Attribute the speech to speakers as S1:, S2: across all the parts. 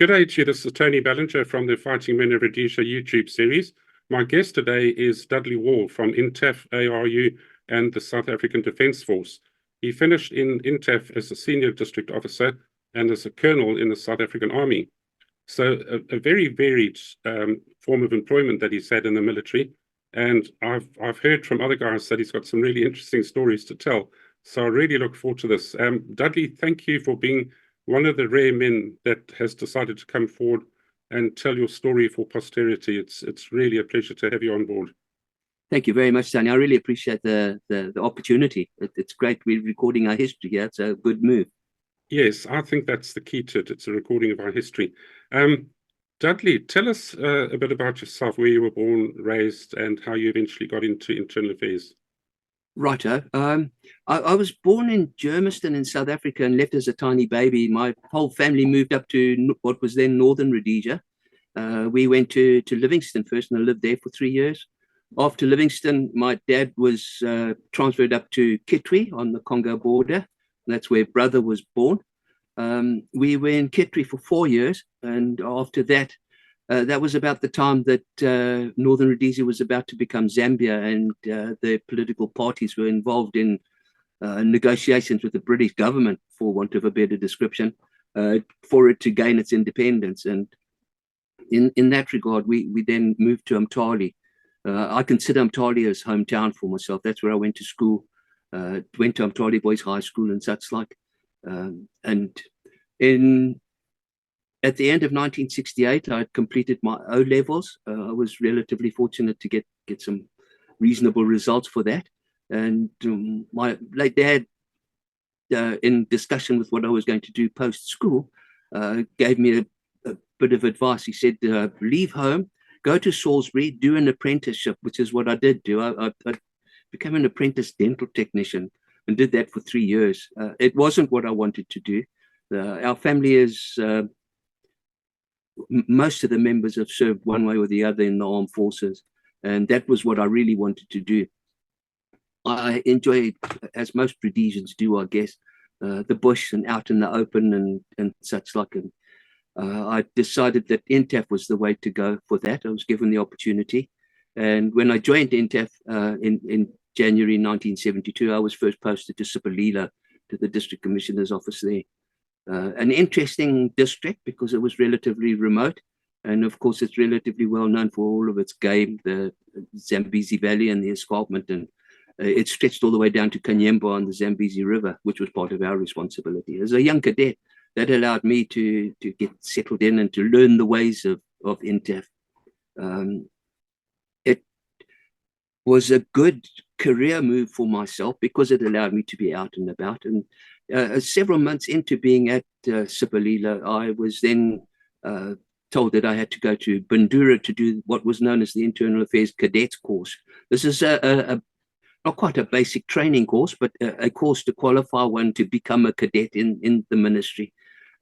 S1: Good day to you. This is Tony Ballinger from the Fighting Men of Rhodesia YouTube series. My guest today is Dudley Wall from INTAF, ARU, and the South African Defence Force. He finished in INTAF as a senior district officer and as a colonel in the South African Army. So a very varied form of employment that he's had in the military. And I've heard from other guys that he's got some really interesting stories to tell. So I really look forward to this. Dudley, thank you for being one of the rare men that has decided to come forward and tell your story for posterity. It's really a pleasure to have you on board.
S2: Thank you very much, Tony. I really appreciate the opportunity. It's great. We're recording our history here. It's a good move.
S1: Yes, I think that's the key to it. It's a recording of our history. Dudley, tell us a bit about yourself, where you were born, raised, and how you eventually got into internal affairs.
S2: Righto. I was born in Germiston in South Africa and left as a tiny baby. My whole family moved up to what was then Northern Rhodesia. We went to Livingstone first, and I lived there for 3 years. After Livingstone, my dad was transferred up to Kitwe on the Congo border. That's where brother was born. We were in Kitwe for 4 years, and after that, that was about the time that Northern Rhodesia was about to become Zambia, and the political parties were involved in negotiations with the British government, for want of a better description, for it to gain its independence. And in that regard, we then moved to Umtali. I consider Umtali as hometown for myself. That's where I went to school. Went to Umtali Boys High School and such like. At the end of 1968, I had completed my O-levels. I was relatively fortunate to get some reasonable results for that. And my late dad, in discussion with what I was going to do post-school, gave me a bit of advice. He said, leave home, go to Salisbury, do an apprenticeship, which is what I did do. I became an apprentice dental technician and did that for 3 years. It wasn't what I wanted to do. Our family is... most of the members have served one way or the other in the armed forces, and that was what I really wanted to do. I enjoy, as most Rhodesians do, I guess, the bush and out in the open and such like. And I decided that INTAF was the way to go for that. I was given the opportunity, and when I joined INTAF in January 1972, I was first posted to Sipolila, to the District Commissioner's office there. An interesting district because it was relatively remote, and of course it's relatively well known for all of its game, the Zambezi Valley and the escarpment, and it stretched all the way down to Kanyemba on the Zambezi River, which was part of our responsibility. As a young cadet, that allowed me to get settled in and to learn the ways of INTAF. It was a good career move for myself because it allowed me to be out and about. And several months into being at Sipolila, I was then told that I had to go to Bandura to do what was known as the Internal Affairs Cadets course. This is not quite a basic training course, but a course to qualify one to become a cadet in the ministry.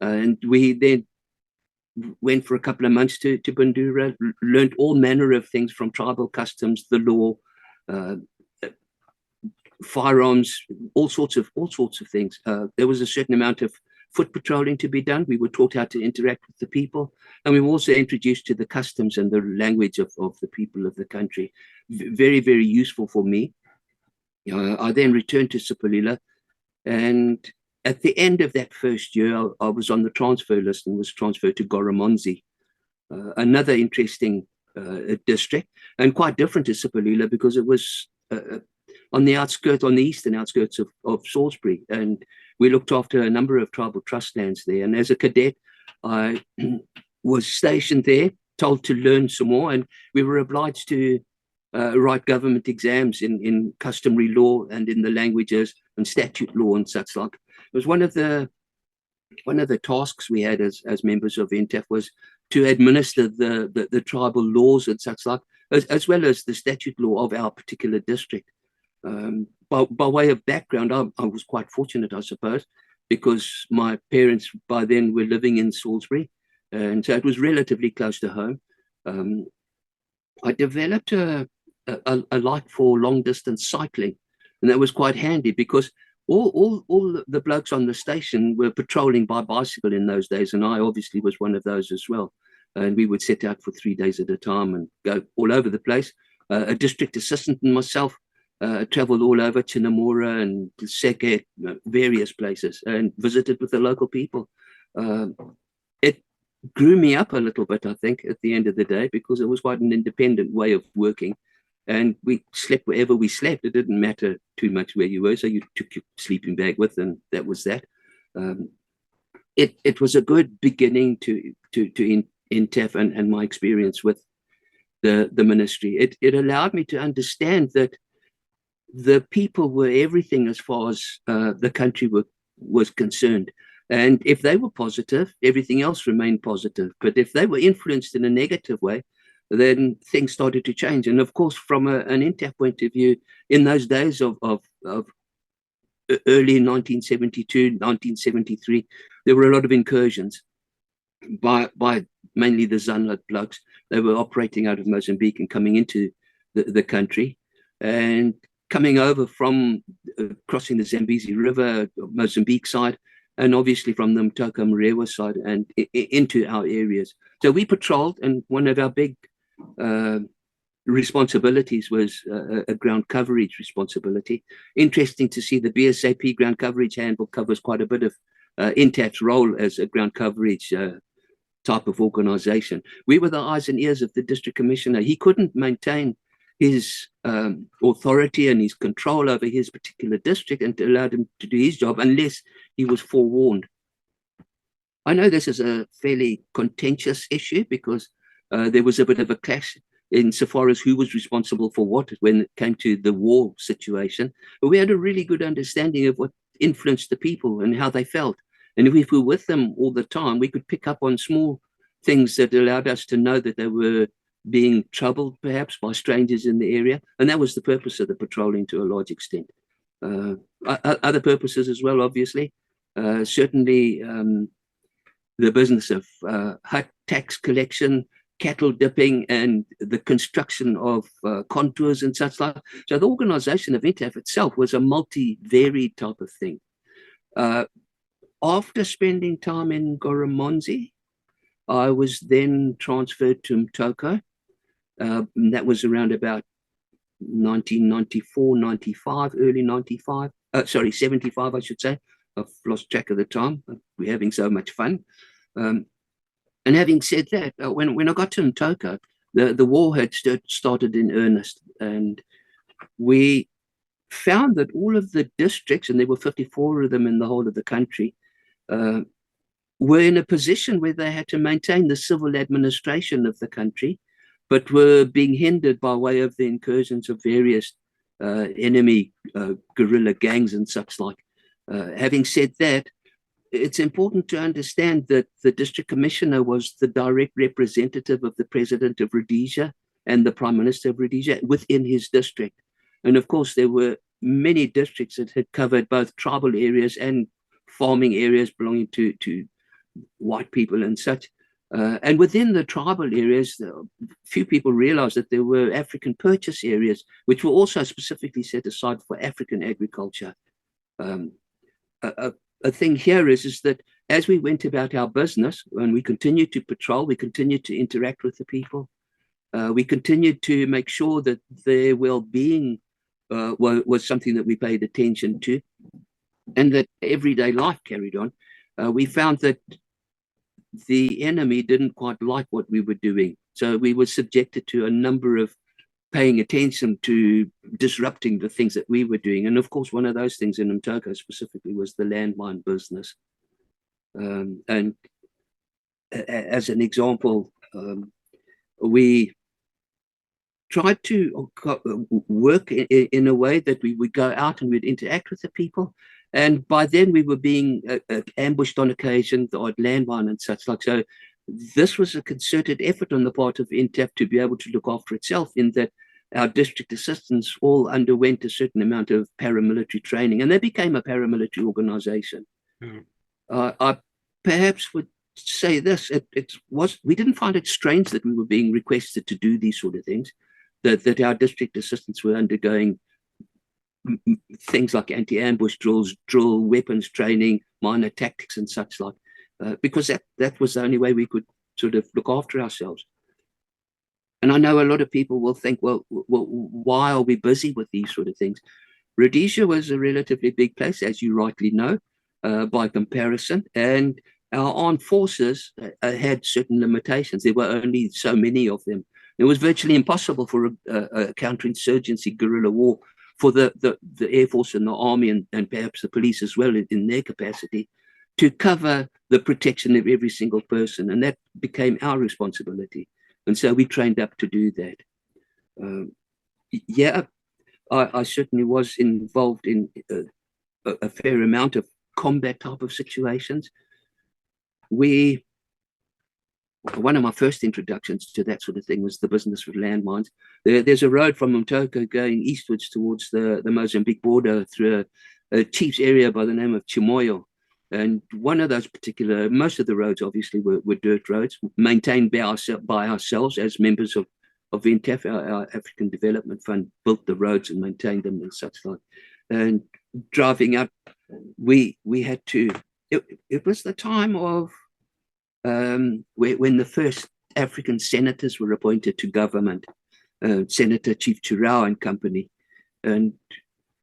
S2: And we then went for a couple of months to Bandura, learned all manner of things from tribal customs, the law, firearms, all sorts of things. There was a certain amount of foot patrolling to be done. We were taught how to interact with the people, and we were also introduced to the customs and the language of the people of the country. Very, very useful for me. I then returned to Sipolila, and at the end of that first year, I was on the transfer list and was transferred to Goromonzi, another interesting district, and quite different to Sipolila because it was on the eastern outskirts of Salisbury, and we looked after a number of tribal trust lands there. And as a cadet, I was stationed there, told to learn some more, and we were obliged to write government exams in customary law and in the languages and statute law and such like. It was one of the tasks we had as members of INTAF was to administer the tribal laws and such like, as well as the statute law of our particular district. By way of background, I was quite fortunate, I suppose, because my parents by then were living in Salisbury, and so it was relatively close to home. I developed a like for long distance cycling, and that was quite handy because all the blokes on the station were patrolling by bicycle in those days, and I obviously was one of those as well. And we would set out for 3 days at a time and go all over the place. A district assistant and myself traveled all over Chinnamora and Seke, various places, and visited with the local people. It grew me up a little bit, I think, at the end of the day, because it was quite an independent way of working. And we slept wherever we slept. It didn't matter too much where you were, so you took your sleeping bag with, and that was that. It was a good beginning to INTAF and my experience with the ministry. It allowed me to understand that the people were everything as far as the country was concerned. And if they were positive, everything else remained positive. But if they were influenced in a negative way, then things started to change. And of course, from an INTAF point of view, in those days of early 1972, 1973, there were a lot of incursions by mainly the Zanlat blokes. They were operating out of Mozambique and coming into the country, and coming over from crossing the Zambezi River, Mozambique side, and obviously from the Mtoko Mrewa side and into our areas. So we patrolled, and one of our big responsibilities was a ground coverage responsibility. Interesting to see the BSAP ground coverage handbook covers quite a bit of INTAF's role as a ground coverage type of organization. We were the eyes and ears of the district commissioner. He couldn't maintain his authority and his control over his particular district and allowed him to do his job unless he was forewarned. I know this is a fairly contentious issue because there was a bit of a clash insofar as who was responsible for what when it came to the war situation. But we had a really good understanding of what influenced the people and how they felt. And if we were with them all the time, we could pick up on small things that allowed us to know that they were being troubled perhaps by strangers in the area. And that was the purpose of the patrolling to a large extent. Other purposes as well, obviously. Certainly the business of hut tax collection, cattle dipping, and the construction of contours and such like. So the organization of INTAF itself was a multi-varied type of thing. After spending time in Goromonzi, I was then transferred to Mtoko. That was around about 1994, 95, early 95. 75, I should say. I've lost track of the time. We're having so much fun. And having said that, when I got to Mtoko, the war had started in earnest. And we found that all of the districts, and there were 54 of them in the whole of the country, were in a position where they had to maintain the civil administration of the country, but were being hindered by way of the incursions of various enemy guerrilla gangs and such like. Having said that, it's important to understand that the district commissioner was the direct representative of the president of Rhodesia and the prime minister of Rhodesia within his district. And of course, there were many districts that had covered both tribal areas and farming areas belonging to white people and such. And within the tribal areas, few people realized that there were African purchase areas, which were also specifically set aside for African agriculture. A thing here is that as we went about our business, and we continued to patrol, we continued to interact with the people, we continued to make sure that their well-being was something that we paid attention to, and that everyday life carried on. We found that the enemy didn't quite like what we were doing. So we were subjected to a number of paying attention to disrupting the things that we were doing. And of course, one of those things in Mtoko specifically was the landmine business. And as an example, we tried to work in a way that we would go out and we'd interact with the people. And by then we were being ambushed on occasion, the odd landmine and such like. So this was a concerted effort on the part of INTAF to be able to look after itself, in that our district assistants all underwent a certain amount of paramilitary training, and they became a paramilitary organization. Mm. I perhaps would say this, we didn't find it strange that we were being requested to do these sort of things, that our district assistants were undergoing things like anti-ambush drills, drill weapons training, minor tactics and such like, because that was the only way we could sort of look after ourselves. And I know a lot of people will think, well, why are we busy with these sort of things? Rhodesia was a relatively big place, as you rightly know, by comparison, and our armed forces had certain limitations. There were only so many of them. It was virtually impossible for a counterinsurgency guerrilla war for the Air Force and the Army and perhaps the police as well in their capacity to cover the protection of every single person. And that became our responsibility. And so we trained up to do that. I certainly was involved in a fair amount of combat type of situations. One of my first introductions to that sort of thing was the business with landmines. There's a road from Mtoko going eastwards towards the Mozambique border through a chief's area by the name of Chimoyo. And one of those particular, most of the roads obviously were dirt roads, maintained by ourselves as members of INTAF, our African Development Fund, built the roads and maintained them and such like. And driving up, we had to, it was the time of when the first African senators were appointed to government, Senator Chief Chirao and company. And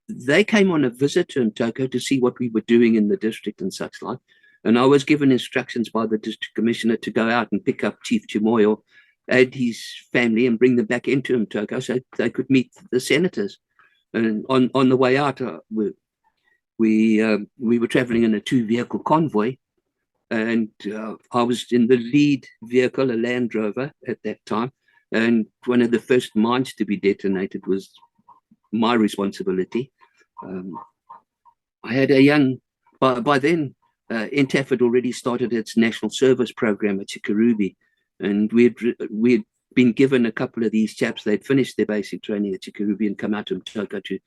S2: they came on a visit to Mtoko to see what we were doing in the district and such like. And I was given instructions by the district commissioner to go out and pick up Chief Chimoyo and his family and bring them back into Mtoko so they could meet the senators. And on the way out, we were traveling in a 2-vehicle convoy, and I was in the lead vehicle, a Land Rover at that time. And one of the first mines to be detonated was my responsibility. I had a young, by then, INTAF had already started its national service program at Chikurubi, and we'd been given a couple of these chaps. They'd finished their basic training at Chikurubi and come out to Mtoko to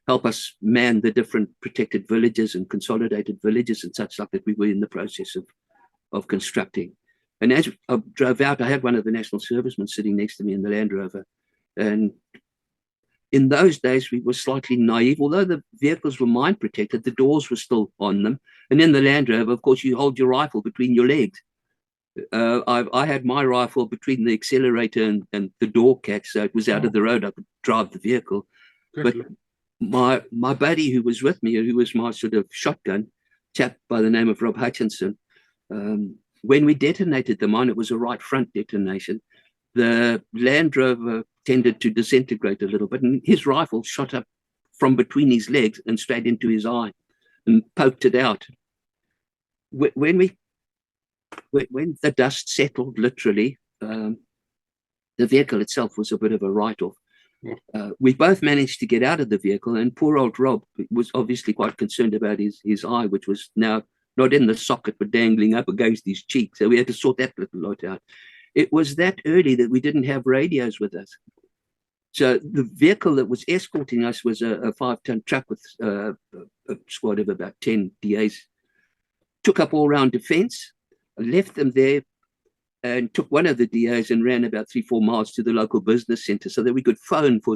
S2: help us man the different protected villages and consolidated villages and such like that we were in the process of constructing. And as I drove out, I had one of the national servicemen sitting next to me in the Land Rover. And in those days, we were slightly naive. Although the vehicles were mine protected, the doors were still on them. And in the Land Rover, of course, you hold your rifle between your legs. I had my rifle between the accelerator and the door catch, so it was out of the road. I could drive the vehicle. But my buddy who was with me, who was my sort of shotgun chap by the name of Rob Hutchinson, when we detonated the mine, it was a right front detonation. The Land Rover tended to disintegrate a little bit, and his rifle shot up from between his legs and straight into his eye and poked it out. When the dust settled, literally, the vehicle itself was a bit of a write-off. We both managed to get out of the vehicle, and poor old Rob was obviously quite concerned about his eye, which was now not in the socket but dangling up against his cheek. So we had to sort that little lot out. It was that early that we didn't have radios with us. So the vehicle that was escorting us was a 5-ton truck with a squad of about 10 DAs. Took up all-round defense, left them there, and took one of the DAs and ran about 3-4 miles to the local business center so that we could phone for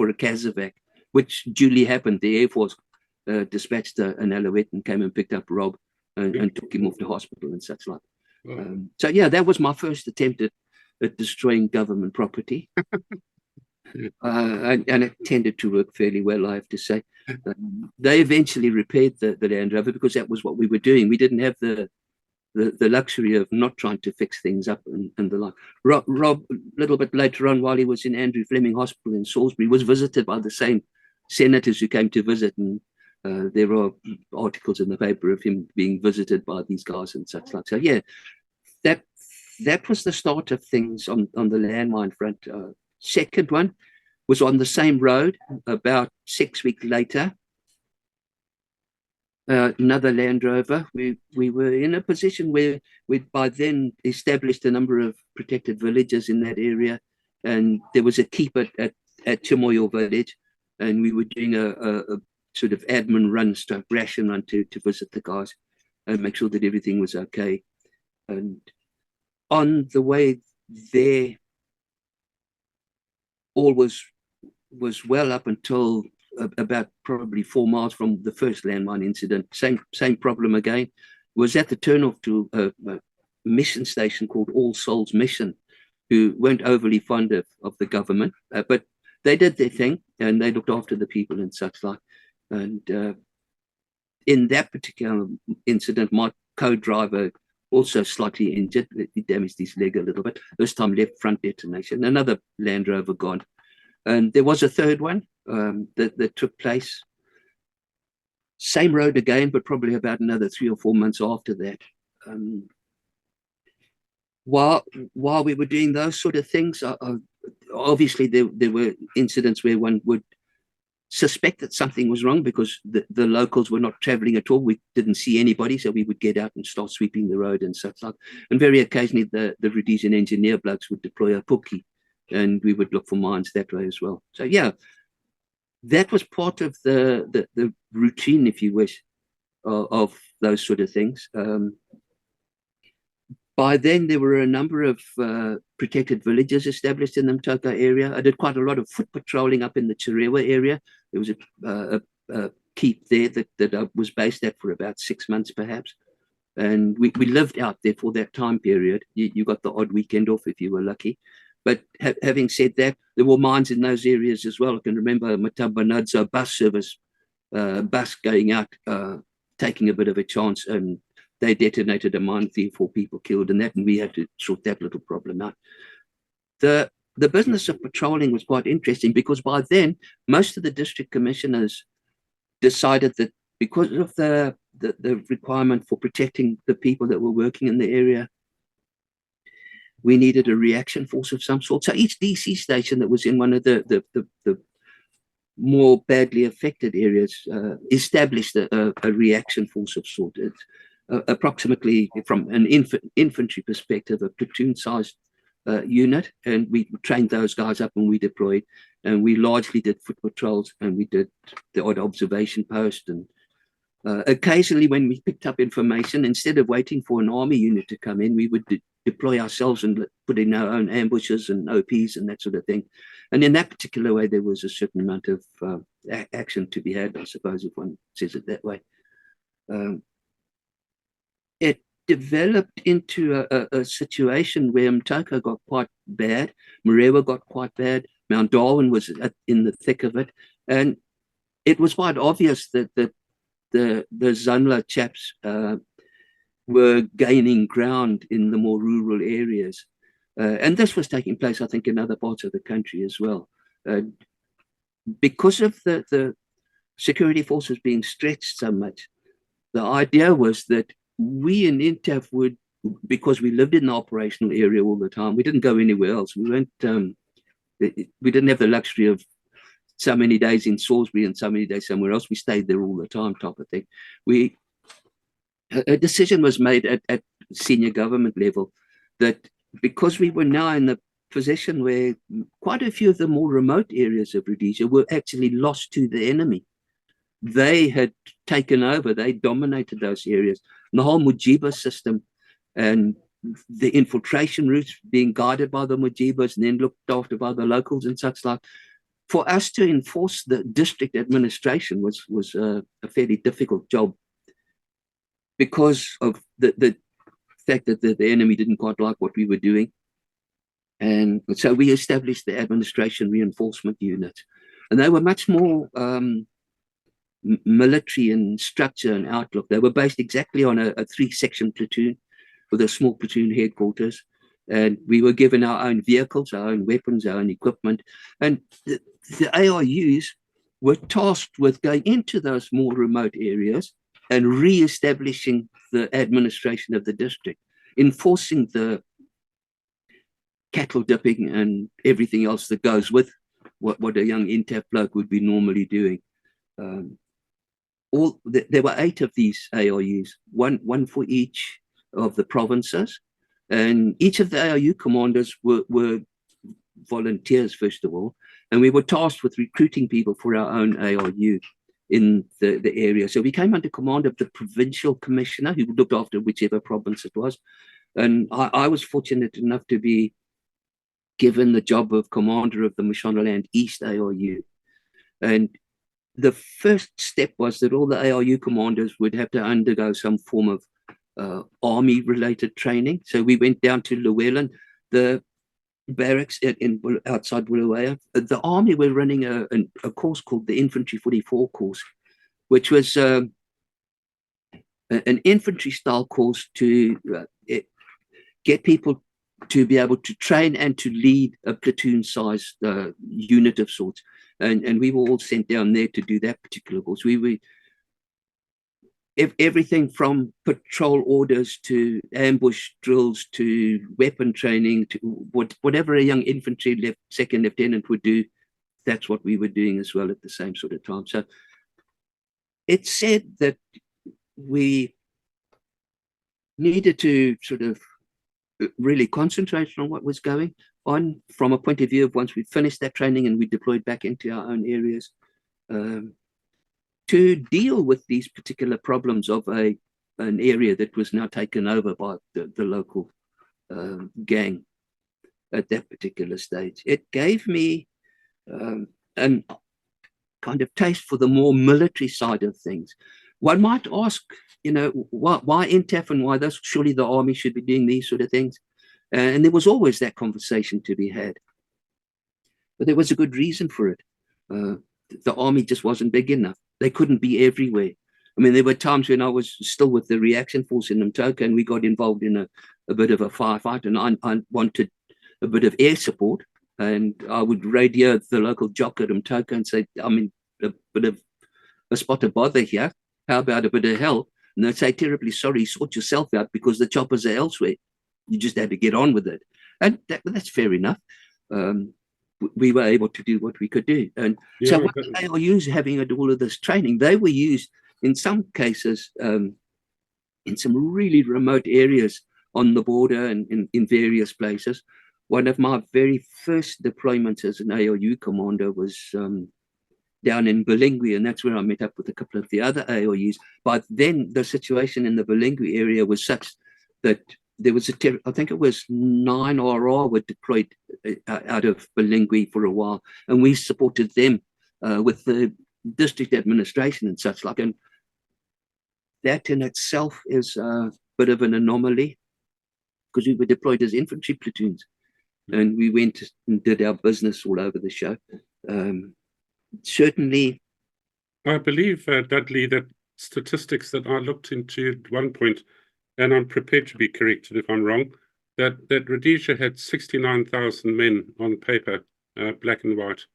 S2: a Casevac, which duly happened. The Air Force dispatched an Alouette and came and picked up Rob and took him off to hospital and such like. So yeah, that was my first attempt at destroying government property. And it tended to work fairly well, I have to say. They eventually repaired the Land Rover because that was what we were doing. We didn't have the luxury of not trying to fix things up and the like. Rob, a little bit later on, while he was in Andrew Fleming Hospital in Salisbury, was visited by the same senators who came to visit, and there are articles in the paper of him being visited by these guys and such like. So yeah, that was the start of things on the landmine front. Second one was on the same road about 6 weeks later. Another Land Rover. We were in a position where we'd by then established a number of protected villages in that area, and there was a keep at Chimoyo village, and we were doing a sort of admin run, ration run to visit the guys and make sure that everything was okay. And on the way there, all was well up until about probably 4 miles from the first landmine incident. Same problem again. Was at the turnoff to a mission station called All Souls Mission, who weren't overly fond of the government, but they did their thing and they looked after the people and such like. And in that particular incident, my co-driver also slightly injured. He damaged his leg a little bit. This time left front detonation. Another Land Rover gone. And there was a third one that took place. Same road again, but probably about another 3 or 4 months after that. While we were doing those sort of things, obviously there were incidents where one would suspect that something was wrong because the locals were not traveling at all. We didn't see anybody, so we would get out and start sweeping the road and such like. And very occasionally the Rhodesian engineer blokes would deploy a pookie and we would look for mines that way as well. So yeah, that was part of the routine, if you wish, of those sort of things. By then, there were a number of protected villages established in the Mtoko area. I did quite a lot of foot patrolling up in the Chirewa area. There was a keep there that I was based at for about 6 months, perhaps. And we lived out there for that time period. You got the odd weekend off if you were lucky. But having said that, there were mines in those areas as well. I can remember Matambanadzo bus service, bus going out, taking a bit of a chance, and they detonated a mine, 3 or 4 people killed in that, and we had to sort that little problem out. The business of patrolling was quite interesting because by then, most of the district commissioners decided that because of the requirement for protecting the people that were working in the area, we needed a reaction force of some sort. So each DC station that was in one of the more badly affected areas established a reaction force of sort. Approximately, from an infantry perspective, a platoon-sized unit, and we trained those guys up and we deployed, and we largely did foot patrols and we did the odd observation post. And occasionally when we picked up information, instead of waiting for an army unit to come in, we would deploy ourselves and put in our own ambushes and OPs and that sort of thing. And in that particular way, there was a certain amount of action to be had, I suppose, if one says it that way. It developed into a situation where Mtoko got quite bad, Morewa got quite bad, Mount Darwin was in the thick of it, and it was quite obvious that the Zanla chaps were gaining ground in the more rural areas. And this was taking place, I think, in other parts of the country as well. Because of the security forces being stretched so much, the idea was that we in INTAF would, because we lived in the operational area all the time, we didn't go anywhere else. We didn't have the luxury of so many days in Salisbury and so many days somewhere else. We stayed there all the time, type of thing. A decision was made at senior government level that because we were now in the position where quite a few of the more remote areas of Rhodesia were actually lost to the enemy. They had taken over, they dominated those areas. And the whole Mujiba system and the infiltration routes being guided by the Mujibas and then looked after by the locals and such like. For us to enforce the district administration was a fairly difficult job because of the fact that the enemy didn't quite like what we were doing. And so we established the administration reinforcement unit. And they were much more military in structure and outlook. They were based exactly on a 3-section platoon with a small platoon headquarters. And we were given our own vehicles, our own weapons, our own equipment. And the ARUs were tasked with going into those more remote areas and re-establishing the administration of the district, enforcing the cattle dipping and everything else that goes with what a young INTAF bloke would be normally doing. There were 8 of these ARUs, one for each of the provinces, and each of the ARU commanders were volunteers, first of all, and we were tasked with recruiting people for our own ARU in the area. So we came under command of the provincial commissioner who looked after whichever province it was, and I was fortunate enough to be given the job of commander of the Mashonaland East ARU. And the first step was that all the ARU commanders would have to undergo some form of army-related training. So we went down to Llewellyn, the barracks outside Bulawayo. The army were running a course called the Infantry 44 course, which was an infantry-style course to get people to be able to train and to lead a platoon-sized unit of sorts. And we were all sent down there to do that particular course. We were everything from patrol orders to ambush drills to weapon training to whatever a young infantry second lieutenant would do. That's what we were doing as well at the same sort of time. So it said that we needed to sort of really concentrate on what was going on from a point of view of once we finished that training and we deployed back into our own areas, to deal with these particular problems of an area that was now taken over by the local gang at that particular stage. It gave me an kind of taste for the more military side of things. One might ask, you know, why INTAF and why those? Surely the army should be doing these sort of things. And there was always that conversation to be had. But there was a good reason for it. The army just wasn't big enough. They couldn't be everywhere. I mean, there were times when I was still with the reaction force in Mtoko and we got involved in a bit of a firefight, and I wanted a bit of air support, and I would radio the local jock at Mtoko and say, I'm in a bit of a spot of bother here. How about a bit of help? And they'd say, terribly sorry, sort yourself out because the choppers are elsewhere. You just had to get on with it. And that's fair enough. We were able to do what we could do. And yeah, so what they are used having all of this training, they were used in some cases in some really remote areas on the border and in various places. One of my very first deployments as an ARU commander was down in Bilingwi, and that's where I met up with a couple of the other ARUs. But then the situation in the Bilingwi area was such that there was I think it was 9 RR were deployed out of Bilingwi for a while, and we supported them with the district administration and such like. And that in itself is a bit of an anomaly because we were deployed as infantry platoons, and we went and did our business all over the show. Certainly,
S1: I believe, Dudley, that statistics that I looked into at one point, and I'm prepared to be corrected if I'm wrong, that Rhodesia had 69,000 men on paper, black and white,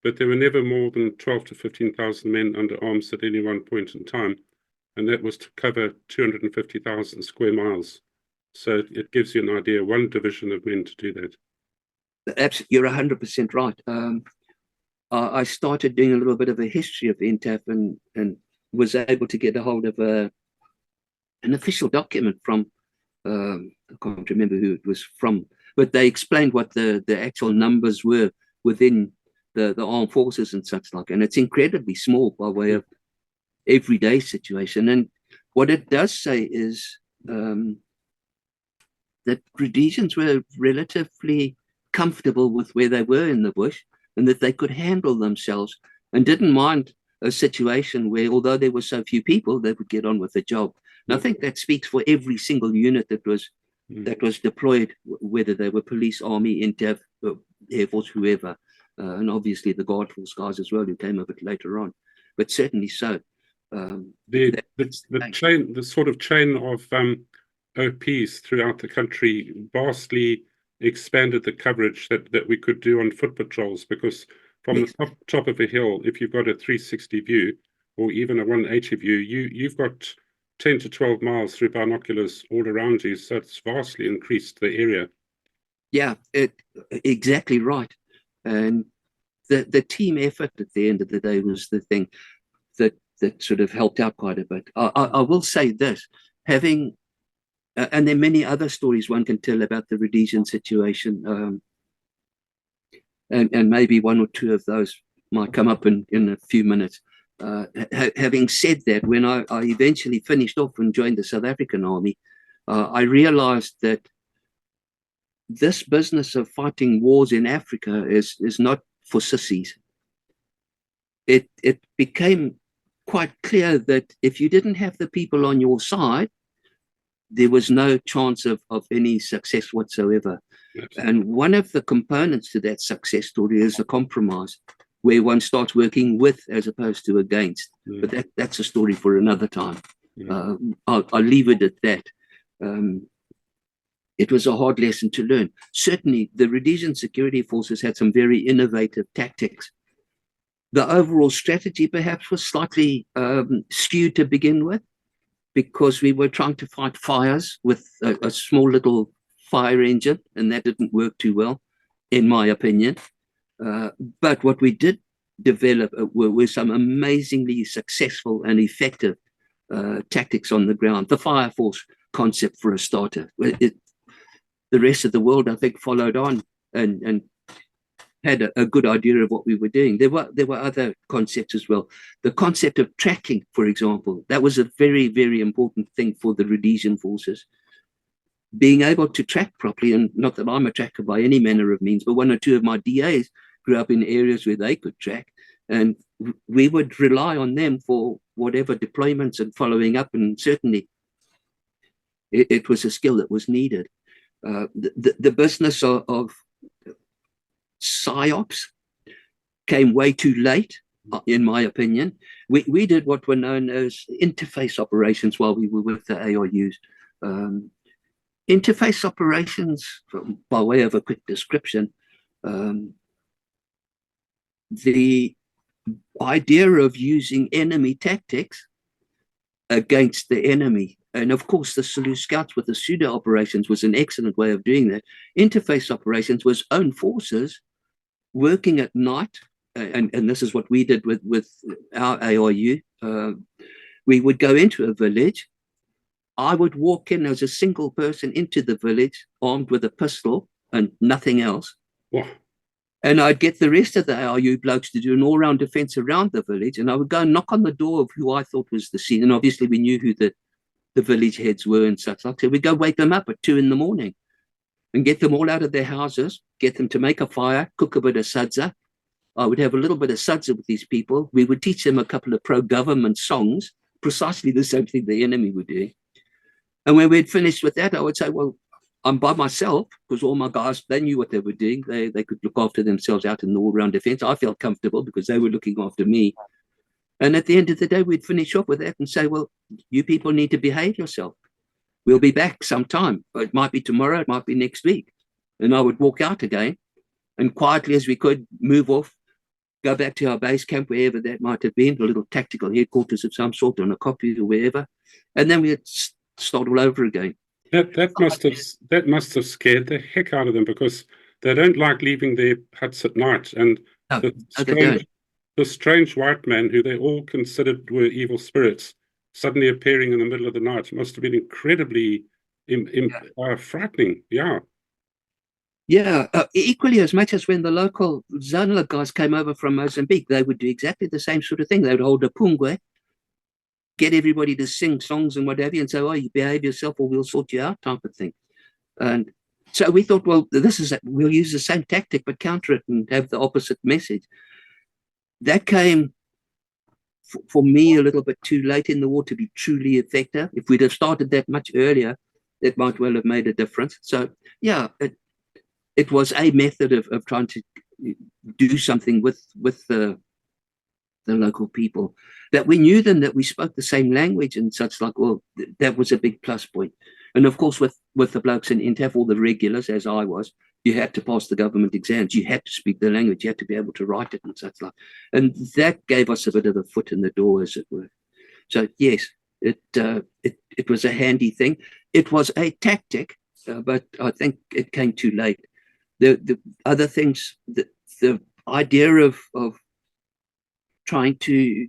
S1: but there were never more than 12 to 15,000 men under arms at any one point in time, and that was to cover 250,000 square miles. So it gives you an idea, one division of men to do that.
S2: Absolutely, you're 100% right. I started doing a little bit of a history of INTAF and was able to get a hold of an official document from, I can't remember who it was from, but they explained what the actual numbers were within the armed forces and such like. And it's incredibly small by way of everyday situation. And what it does say is that Rhodesians were relatively comfortable with where they were in the bush, and that they could handle themselves and didn't mind a situation where, although there were so few people, they would get on with the job. And I think that speaks for every single unit that was deployed, whether they were police, army, INTAF, Air Force, whoever, and obviously the Guard Force guys as well, who came a bit later on. But certainly so.
S1: The sort of chain of OPs throughout the country vastly expanded the coverage that we could do on foot patrols, because from the top of a hill, if you've got a 360 view or even a 180 view, you've got 10 to 12 miles through binoculars all around you. So it's vastly increased the area.
S2: Yeah, exactly right. And the team effort at the end of the day was the thing that sort of helped out quite a bit. I will say this, having and there are many other stories one can tell about the Rhodesian situation, and maybe one or two of those might come up in a few minutes. Having said that, when I eventually finished off and joined the South African Army, I realized that this business of fighting wars in Africa is not for sissies. it became quite clear that if you didn't have the people on your side, there was no chance of any success whatsoever.
S1: Absolutely.
S2: And one of the components to that success story is a compromise, where one starts working with as opposed to against. But that's a story for another time. I'll leave it at that. It was a hard lesson to learn. Certainly, the Rhodesian security forces had some very innovative tactics. The overall strategy perhaps was slightly skewed to begin with, because we were trying to fight fires with a small little fire engine, and that didn't work too well, in my opinion. But what we did develop were some amazingly successful and effective tactics on the ground. The fire force concept, for a starter. The rest of the world, I think, followed on and had a good idea of what we were doing. There were other concepts as well. The concept of tracking, for example, that was a very, very important thing for the Rhodesian forces. Being able to track properly, and not that I'm a tracker by any manner of means, but one or two of my DAs grew up in areas where they could track, and we would rely on them for whatever deployments and following up, and certainly it was a skill that was needed. The business of PSYOPs came way too late, in my opinion. We did what were known as interface operations while we were with the ARUs. Interface operations, by way of a quick description, the idea of using enemy tactics against the enemy. And of course, the Selous Scouts with the pseudo operations was an excellent way of doing that. Interface operations was own forces working at night, and this is what we did with our ARU. We would go into a village. I would walk in as a single person into the village, armed with a pistol and nothing else.
S1: Wow.
S2: And I'd get the rest of the ARU blokes to do an all-round defense around the village, and I would go and knock on the door of who I thought was the scene. And obviously we knew who the village heads were and such like. So we'd go wake them up at 2 a.m. and get them all out of their houses, get them to make a fire, cook a bit of sadza. I would have a little bit of sadza with these people. We would teach them a couple of pro-government songs, precisely the same thing the enemy were doing. And when we'd finished with that, I would say, well, I'm by myself, because all my guys, they knew what they were doing. They could look after themselves out in the all-round defense. I felt comfortable because they were looking after me. And at the end of the day, we'd finish off with that and say, well, you people need to behave yourself. We'll be back sometime. It might be tomorrow, it might be next week. And I would walk out again and quietly as we could move off, go back to our base camp, wherever that might have been, a little tactical headquarters of some sort on a copy or wherever. And then we'd start all over again.
S1: That must have scared the heck out of them, because they don't like leaving their huts at night. And the strange white man, who they all considered were evil spirits, suddenly appearing in the middle of the night must have been incredibly frightening.
S2: Equally as much as when the local Zanla guys came over from Mozambique, they would do exactly the same sort of thing. They would hold a pungwe, get everybody to sing songs and what have you, and say, oh, you behave yourself or we'll sort you out, type of thing. And so we thought, well, we'll use the same tactic but counter it and have the opposite message. That came for me a little bit too late in the war to be truly effective. If we'd have started that much earlier, it might well have made a difference. So it was a method of trying to do something with the local people, that we knew them, that we spoke the same language and such like. Well, that was a big plus point. And of course, with the blokes in INTAF, all the regulars, as I was, you had to pass the government exams. You had to speak the language. You had to be able to write it and such like. And that gave us a bit of a foot in the door, as it were. So yes, it was a handy thing. It was a tactic, but I think it came too late. The other things, the idea of trying to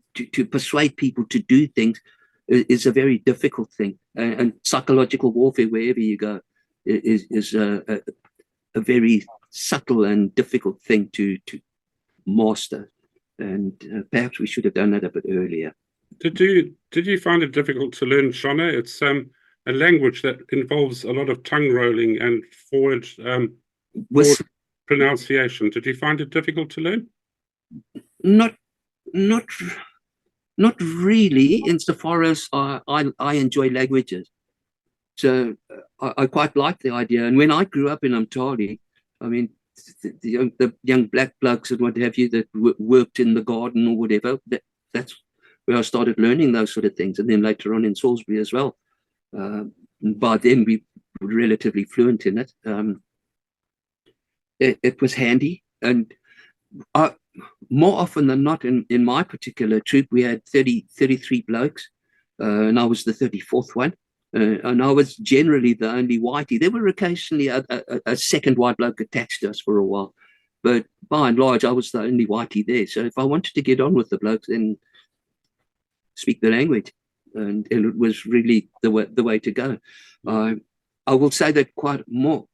S2: persuade people to do things is a very difficult thing, and psychological warfare, wherever you go, is a very subtle and difficult thing to master, and perhaps we should have done that a bit earlier.
S1: Did you find it difficult to learn Shona? It's a language that involves a lot of tongue rolling and forward pronunciation. Did you find it difficult to learn?
S2: Not not not really, insofar as I enjoy languages. So I quite like the idea. And when I grew up in Umtali, I mean, the young black blokes and what have you that worked in the garden or whatever, that's where I started learning those sort of things. And then later on in Salisbury as well. By then we were relatively fluent in it. It was handy. And more often than not, in my particular troop, we had 33 blokes, and I was the 34th one. And I was generally the only whitey. There were occasionally a second white bloke attached to us for a while. But by and large, I was the only whitey there. So if I wanted to get on with the blokes, then speak the language. And it was really the way to go. I will say that quite more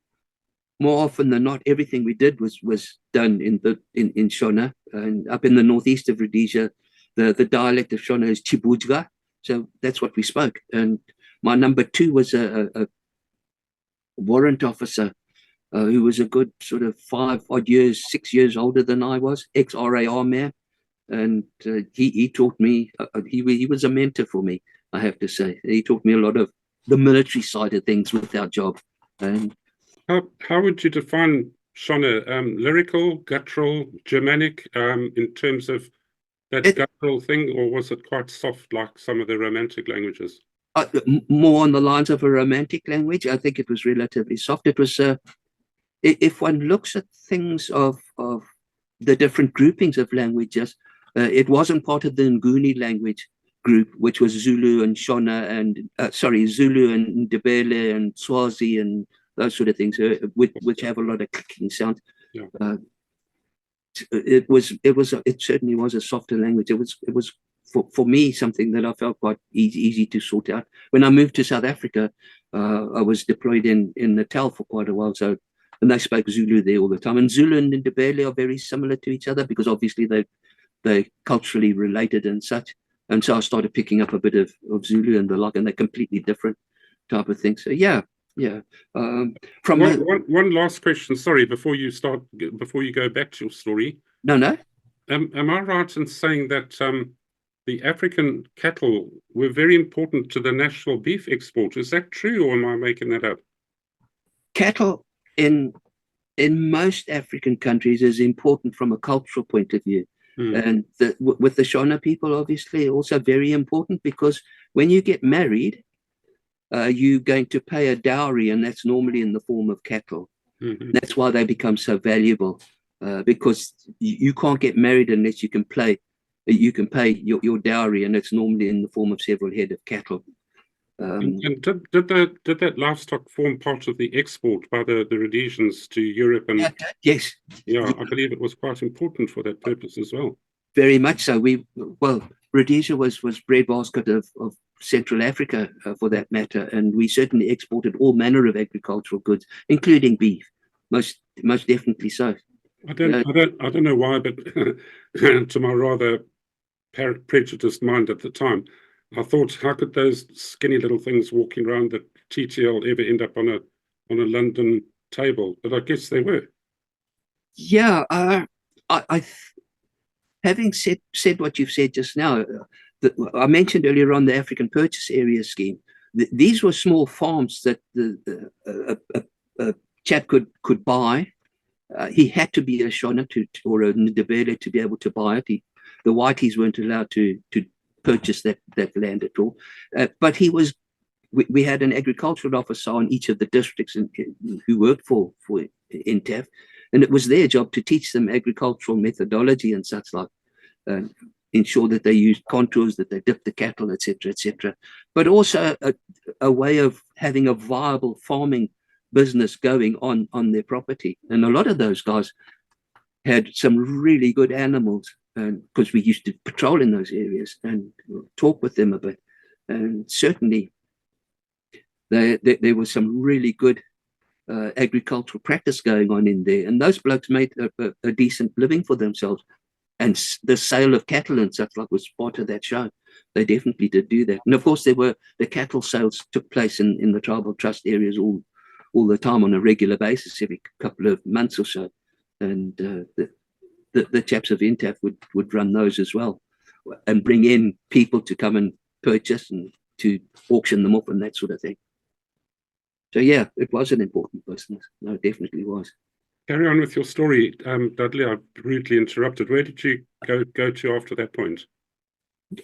S2: often than not, everything we did was done in Shona. And up in the northeast of Rhodesia, the dialect of Shona is Chibujga. So that's what we spoke. And my number two was a warrant officer who was a good sort of 6 years older than I was, ex-RAR man. And he taught me, he was a mentor for me, I have to say. He taught me a lot of the military side of things with our job. And
S1: how would you define Shona? Lyrical, guttural, Germanic, in terms of that guttural thing, or was it quite soft like some of the romantic languages?
S2: More on the lines of a romantic language. I think it was relatively soft. It was, if one looks at things of the different groupings of languages, it wasn't part of the Nguni language group, which was Zulu and Shona and Zulu and Ndebele and Swazi and those sort of things, which have a lot of clicking sound.
S1: Yeah.
S2: It certainly was a softer language. It was for me something that I felt quite easy to sort out. When I moved to South Africa, I was deployed in Natal for quite a while, and they spoke Zulu there all the time. And Zulu and Ndebele are very similar to each other because obviously they're culturally related and such. And so I started picking up a bit of Zulu and the like, and they're completely different type of thing. So yeah. From
S1: one last question, sorry, before you go back to your story.
S2: No.
S1: Am I right in saying that the African cattle were very important to the national beef export? Is that true, or am I making that up?
S2: Cattle in most African countries is important from a cultural point of view. And with the Shona people, obviously, also very important, because when you get married, you're going to pay a dowry, and that's normally in the form of cattle. That's why they become so valuable, because you can't get married unless you can pay your dowry, and it's normally in the form of several head of cattle.
S1: And did that livestock form part of the export by the Rhodesians to Europe? And
S2: yes.
S1: Yeah, I believe it was quite important for that purpose as well.
S2: Very much so. Rhodesia was breadbasket of Central Africa, for that matter, and we certainly exported all manner of agricultural goods, including beef. Most definitely so.
S1: I don't know why, but to my rather prejudiced mind at the time, I thought, how could those skinny little things walking around the TTL ever end up on a London table? But I guess they were.
S2: Yeah, I having said what you've said just now, I mentioned earlier on the African Purchase Area Scheme. These were small farms that a chap could buy. He had to be a Shona or a Ndebele to be able to buy it. The whiteys weren't allowed to purchase that land at all. But we had an agricultural officer on each of the districts who worked for INTAF, and it was their job to teach them agricultural methodology and such like, ensure that they used contours, that they dipped the cattle, etc., but also a way of having a viable farming business going on their property. And a lot of those guys had some really good animals, because we used to patrol in those areas and talk with them a bit. And certainly there was some really good agricultural practice going on in there. And those blokes made a decent living for themselves. And the sale of cattle and such like was part of that show. They definitely did do that. And of course, the cattle sales took place in the tribal trust areas all the time on a regular basis, every couple of months or so. And the chaps of INTAF would run those as well. and bring in people to come and purchase and to auction them off and that sort of thing. So yeah, it was an important business. No, it definitely was.
S1: Carry on with your story, Dudley. I rudely interrupted. Where did you go to after that point?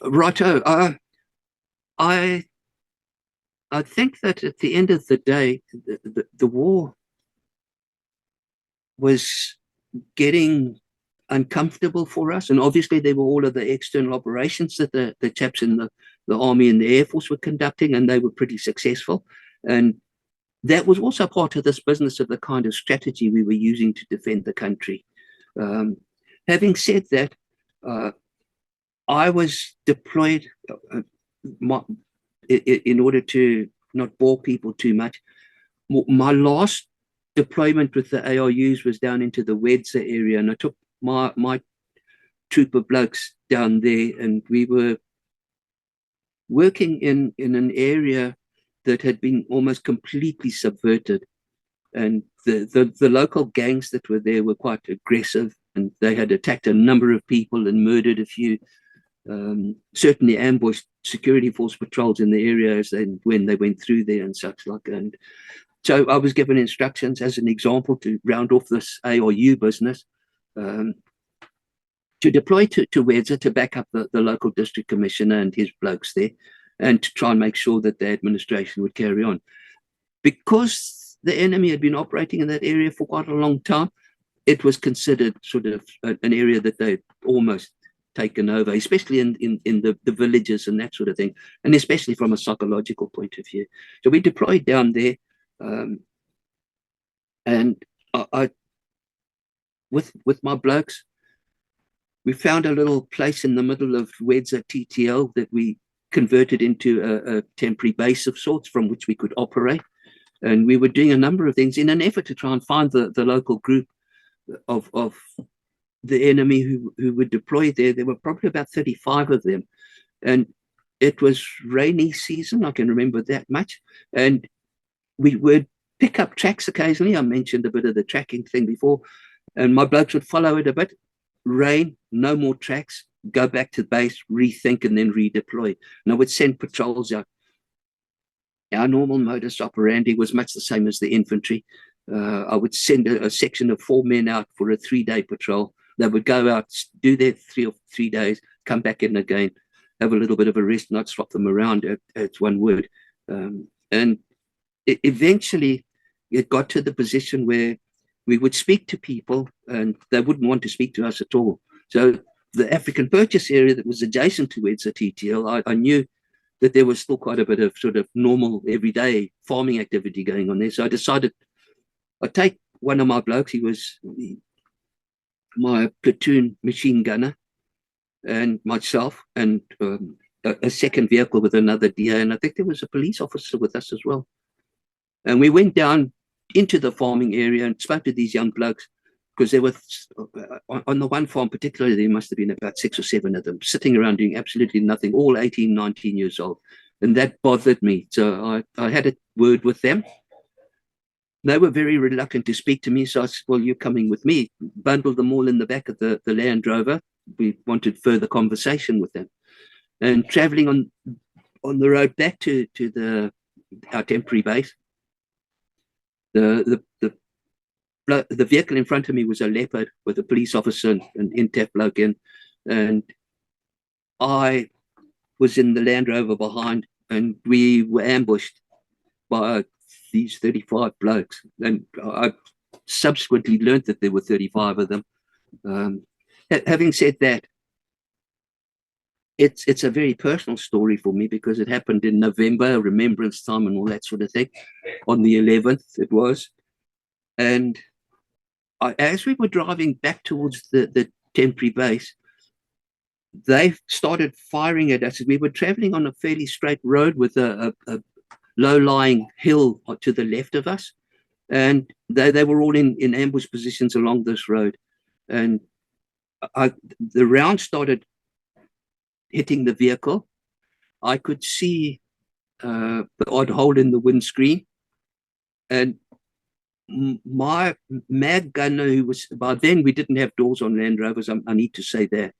S2: Righto. I think that at the end of the day, the war was getting uncomfortable for us, and obviously there were all of the external operations that the chaps in the Army and the Air Force were conducting, and they were pretty successful. And that was also part of this business of the kind of strategy we were using to defend the country. Having said that, I was deployed in order to not bore people too much. My last deployment with the ARUs was down into the Rhodesia area, and I took my troop of blokes down there, and we were working in an area that had been almost completely subverted. And the local gangs that were there were quite aggressive, and they had attacked a number of people and murdered a few, certainly ambushed security force patrols in the area when they went through there and such like. And so I was given instructions as an example to round off this ARU business, to deploy to Rhodesia to back up the local district commissioner and his blokes there, and to try and make sure that the administration would carry on. Because the enemy had been operating in that area for quite a long time, it was considered sort of an area that they'd almost taken over, especially in the villages and that sort of thing, and especially from a psychological point of view. So we deployed down there, and I with my blokes, we found a little place in the middle of Rhodesia TTL that we converted into a temporary base of sorts from which we could operate. And we were doing a number of things in an effort to try and find the local group of the enemy who were deployed there. There were probably about 35 of them. And it was rainy season, I can remember that much. And we would pick up tracks occasionally. I mentioned a bit of the tracking thing before. And my blokes would follow it a bit. Rain, no more tracks, go back to base, rethink, and then redeploy. And I would send patrols out. Our normal modus operandi was much the same as the infantry. I would send a section of 4 men out for a 3-day patrol. They would go out, do their 3 days, come back in again, have a little bit of a rest, not swap them around. It's one word. And eventually, it got to the position where we would speak to people and they wouldn't want to speak to us at all. So the African purchase area that was adjacent to Rhodesia TTL, I knew that there was still quite a bit of sort of normal everyday farming activity going on there. So I decided I'd take one of my blokes. He was my platoon machine gunner, and myself, and a second vehicle with another DA. And I think there was a police officer with us as well. And we went down into the farming area and spoke to these young blokes, because there were, on the one farm particularly, there must have been about 6 or 7 of them sitting around doing absolutely nothing, all 18, 19 years old. And that bothered me. So I had a word with them. They were very reluctant to speak to me. So I said, well, you're coming with me. Bundled them all in the back of the Land Rover. We wanted further conversation with them. And traveling on the road back to our temporary base, the vehicle in front of me was a Leopard with a police officer and INTAF bloke in, and I was in the Land Rover behind, and we were ambushed by these 35 blokes. And I subsequently learned that there were 35 of them. Having said that, it's a very personal story for me, because it happened in November, Remembrance Time and all that sort of thing. On the 11th it was. And as we were driving back towards the temporary base, they started firing at us. We were traveling on a fairly straight road with a low-lying hill to the left of us. And they were all in ambush positions along this road. And the round started hitting the vehicle. I could see the odd hole in the windscreen. And my mag gunner, who was, by then we didn't have doors on Land Rovers, I need to say that,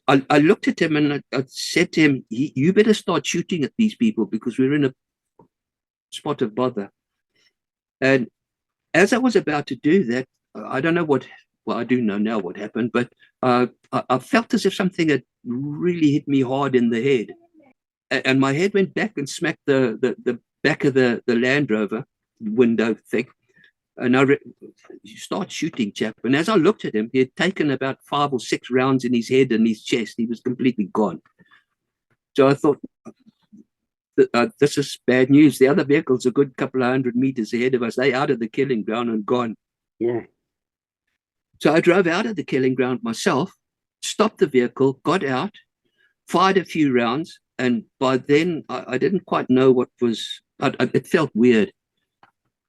S2: I looked at him and I said to him, you better start shooting at these people because we're in a spot of bother. And as I was about to do that, I don't know what, well, I do know now what happened, but I felt as if something had really hit me hard in the head. And my head went back and smacked the back of the Land Rover window thing. And you start shooting, chap. And as I looked at him, he had taken about 5 or 6 rounds in his head and his chest. He was completely gone. So I thought, this is bad news. The other vehicle's a good couple of 100 meters ahead of us. They're out of the killing ground and gone.
S1: Yeah.
S2: So I drove out of the killing ground myself, stopped the vehicle, got out, fired a few rounds. And by then, I didn't quite know what was, it felt weird.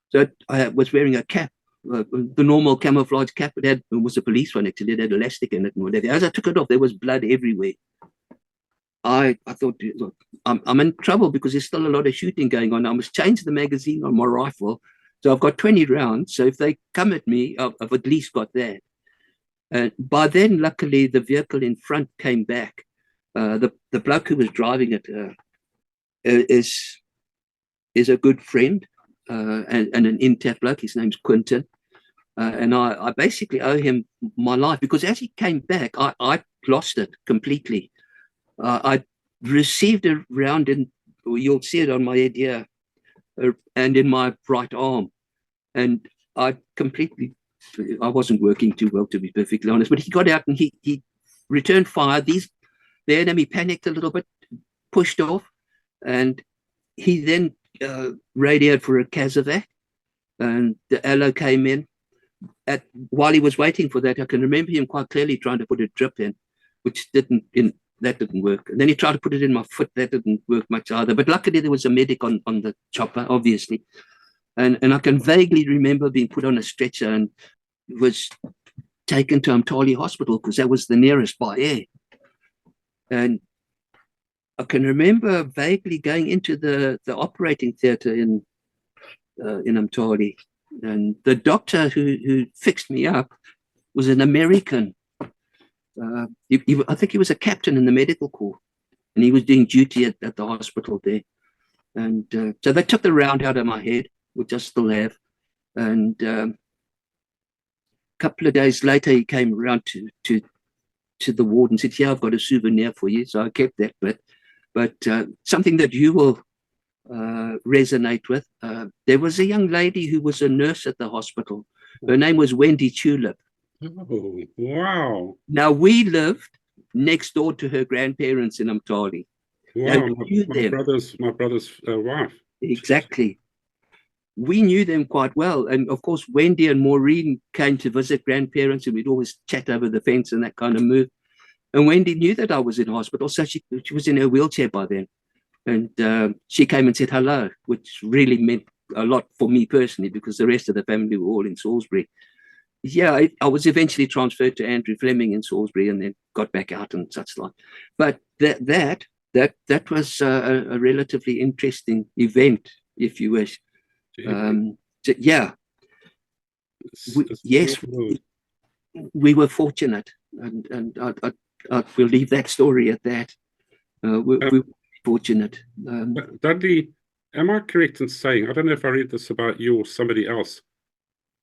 S2: So I was wearing a cap, the normal camouflage cap. It was a police one, actually. It had elastic in it and whatever. As I took it off, there was blood everywhere. I thought, look, I'm in trouble because there's still a lot of shooting going on. I must change the magazine on my rifle. So I've got 20 rounds. So if they come at me, I've at least got that. And by then, luckily, the vehicle in front came back. The bloke who was driving it is a good friend and an INTAF bloke. His name's Quentin. And I basically owe him my life because as he came back, I lost it completely. I received a round in, you'll see it on my head here, and in my right arm. And I wasn't working too well, to be perfectly honest, but he got out and he returned fire. The enemy panicked a little bit, pushed off, and he then radioed for a casevac, and the LO came in. While he was waiting for that, I can remember him quite clearly trying to put a drip in, which didn't work. And then he tried to put it in my foot. That didn't work much either. But luckily there was a medic on the chopper, obviously. And I can vaguely remember being put on a stretcher and was taken to Umtali Hospital because that was the nearest by air. And I can remember vaguely going into the operating theatre in Umtali. And the doctor who fixed me up was an American. I think he was a captain in the medical corps, and he was doing duty at the hospital there. And so they took the round out of my head, which I still have. And a couple of days later, he came around to the ward and said, "Here, I've got a souvenir for you." So I kept that. But something that you will resonate with. There was a young lady who was a nurse at the hospital. Her name was Wendy Tulip.
S1: Oh, wow.
S2: Now, we lived next door to her grandparents in Umtali.
S1: Wow, my brother's wife.
S2: Exactly. We knew them quite well. And of course, Wendy and Maureen came to visit grandparents and we'd always chat over the fence and that kind of move. And Wendy knew that I was in hospital, so she was in her wheelchair by then. And she came and said hello, which really meant a lot for me personally because the rest of the family were all in Salisbury. Yeah, I was eventually transferred to Andrew Fleming in Salisbury and then got back out and such like. But that was a relatively interesting event, if you wish. So, yeah. Yes, we were fortunate, and I will leave that story at that. We were fortunate.
S1: Dudley, am I correct in saying, I don't know if I read this about you or somebody else,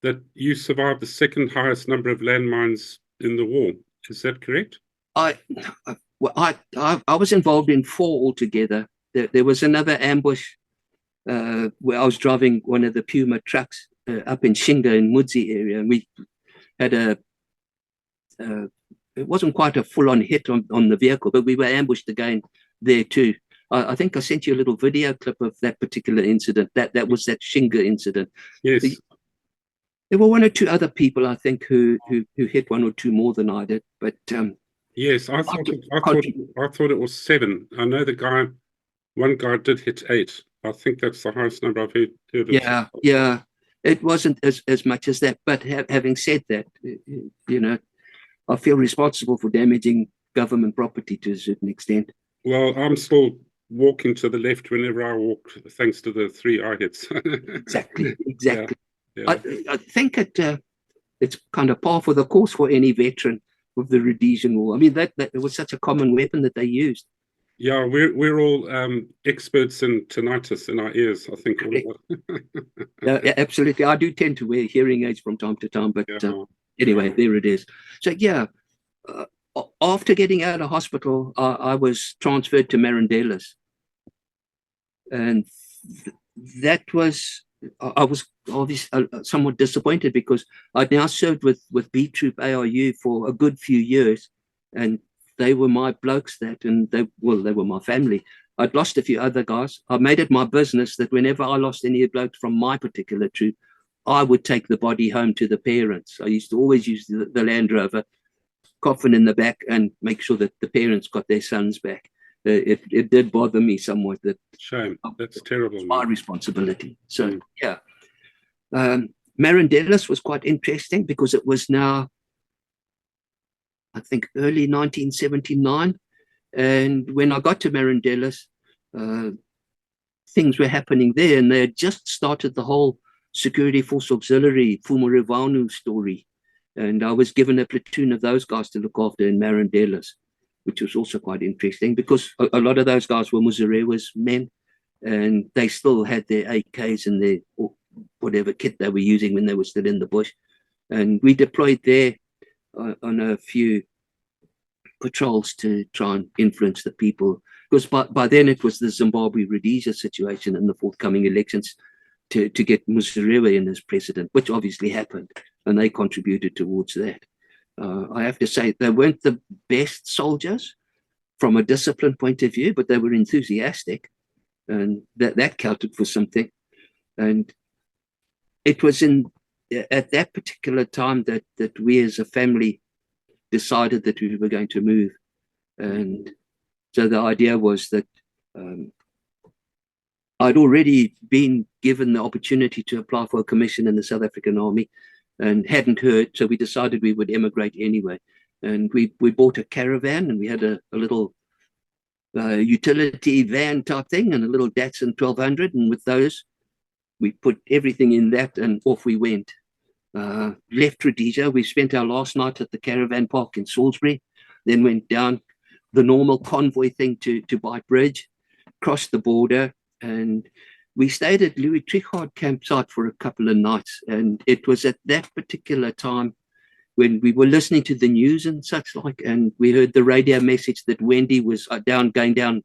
S1: that you survived the second highest number of landmines in the war? Is that correct?
S2: I was involved in 4 altogether. There was another ambush where I was driving one of the Puma trucks up in Shinga in Mudzi area, and we had it wasn't quite a full-on hit on the vehicle, but we were ambushed again there too. I think I sent you a little video clip of that particular incident. That was that Shinga incident.
S1: Yes.
S2: There were 1 or 2 other people, I think, who hit 1 or 2 more than I did. But
S1: yes, I thought it was 7. I know one guy did hit 8. I think that's the highest number I've heard of.
S2: Yeah. It wasn't as much as that. But having said that, you know, I feel responsible for damaging government property to a certain extent.
S1: Well, I'm still walking to the left whenever I walk, thanks to the 3 eye hits.
S2: Exactly.
S1: Yeah.
S2: I think it's kind of par for the course for any veteran. the Rhodesian War. I mean, that it was such a common weapon that they used.
S1: Yeah, we're all experts in tinnitus in our ears, I think. All of
S2: Yeah, absolutely. I do tend to wear hearing aids from time to time, but anyway, there it is. So yeah, after getting out of hospital, I was transferred to Marandellas, and that was I was obviously somewhat disappointed because I'd now served with B Troop ARU for a good few years, and they were my blokes and they were my family. I'd lost a few other guys. I made it my business that whenever I lost any blokes from my particular troop, I would take the body home to the parents. I used to always use the Land Rover, coffin in the back, and make sure that the parents got their sons back. It did bother me somewhat. That
S1: shame. That's terrible.
S2: It's my responsibility. So yeah, Marandellas was quite interesting because it was now, I think, early 1979. And when I got to Marandellas, things were happening there, and they had just started the whole Security Force Auxiliary Fumurivanu story. And I was given a platoon of those guys to look after in Marandellas, which was also quite interesting because a lot of those guys were Muzarewa's men, and they still had their AKs and their whatever kit they were using when they were still in the bush. And we deployed there on a few patrols to try and influence the people, because by then it was the Zimbabwe-Rhodesia situation and the forthcoming elections to get Muzarewa in as president, which obviously happened, and they contributed towards that. I have to say they weren't the best soldiers from a discipline point of view, but they were enthusiastic, and that counted for something. And it was at that particular time that we as a family decided that we were going to move. And so the idea was that I'd already been given the opportunity to apply for a commission in the South African Army and hadn't heard, so we decided we would emigrate anyway. And we bought a caravan, and we had a little utility van type thing and a little Datsun 1200, and with those we put everything in that and off we went. Left Rhodesia. We spent our last night at the caravan park in Salisbury, then went down the normal convoy thing to Beitbridge, crossed the border, and we stayed at Louis Trichardt campsite for a couple of nights. And it was at that particular time when we were listening to the news and such like, and we heard the radio message that Wendy was going down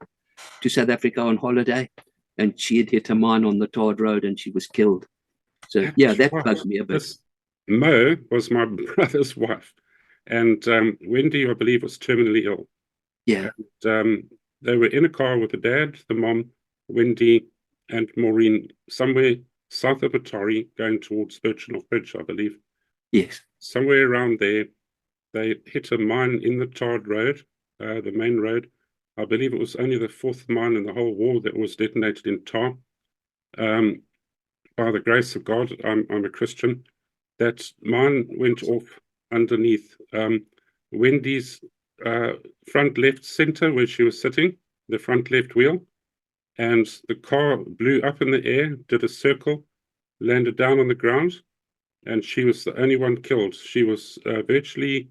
S2: to South Africa on holiday, and she had hit a mine on the tarred road and she was killed. So yeah, that bugged me a bit.
S1: Mo was my brother's wife, and Wendy, I believe, was terminally ill.
S2: Yeah.
S1: And, they were in a car with the dad, the mom, Wendy, and Maureen, somewhere south of Atari, going towards Birchenough Bridge, I believe.
S2: Yes.
S1: Somewhere around there, they hit a mine in the tarred road, the main road. I believe it was only the fourth mine in the whole war that was detonated in tar. By the grace of God, I'm a Christian. That mine went off underneath Wendy's front left center where she was sitting, the front left wheel, and the car blew up in the air, did a circle, landed down on the ground, and she was the only one killed. She was virtually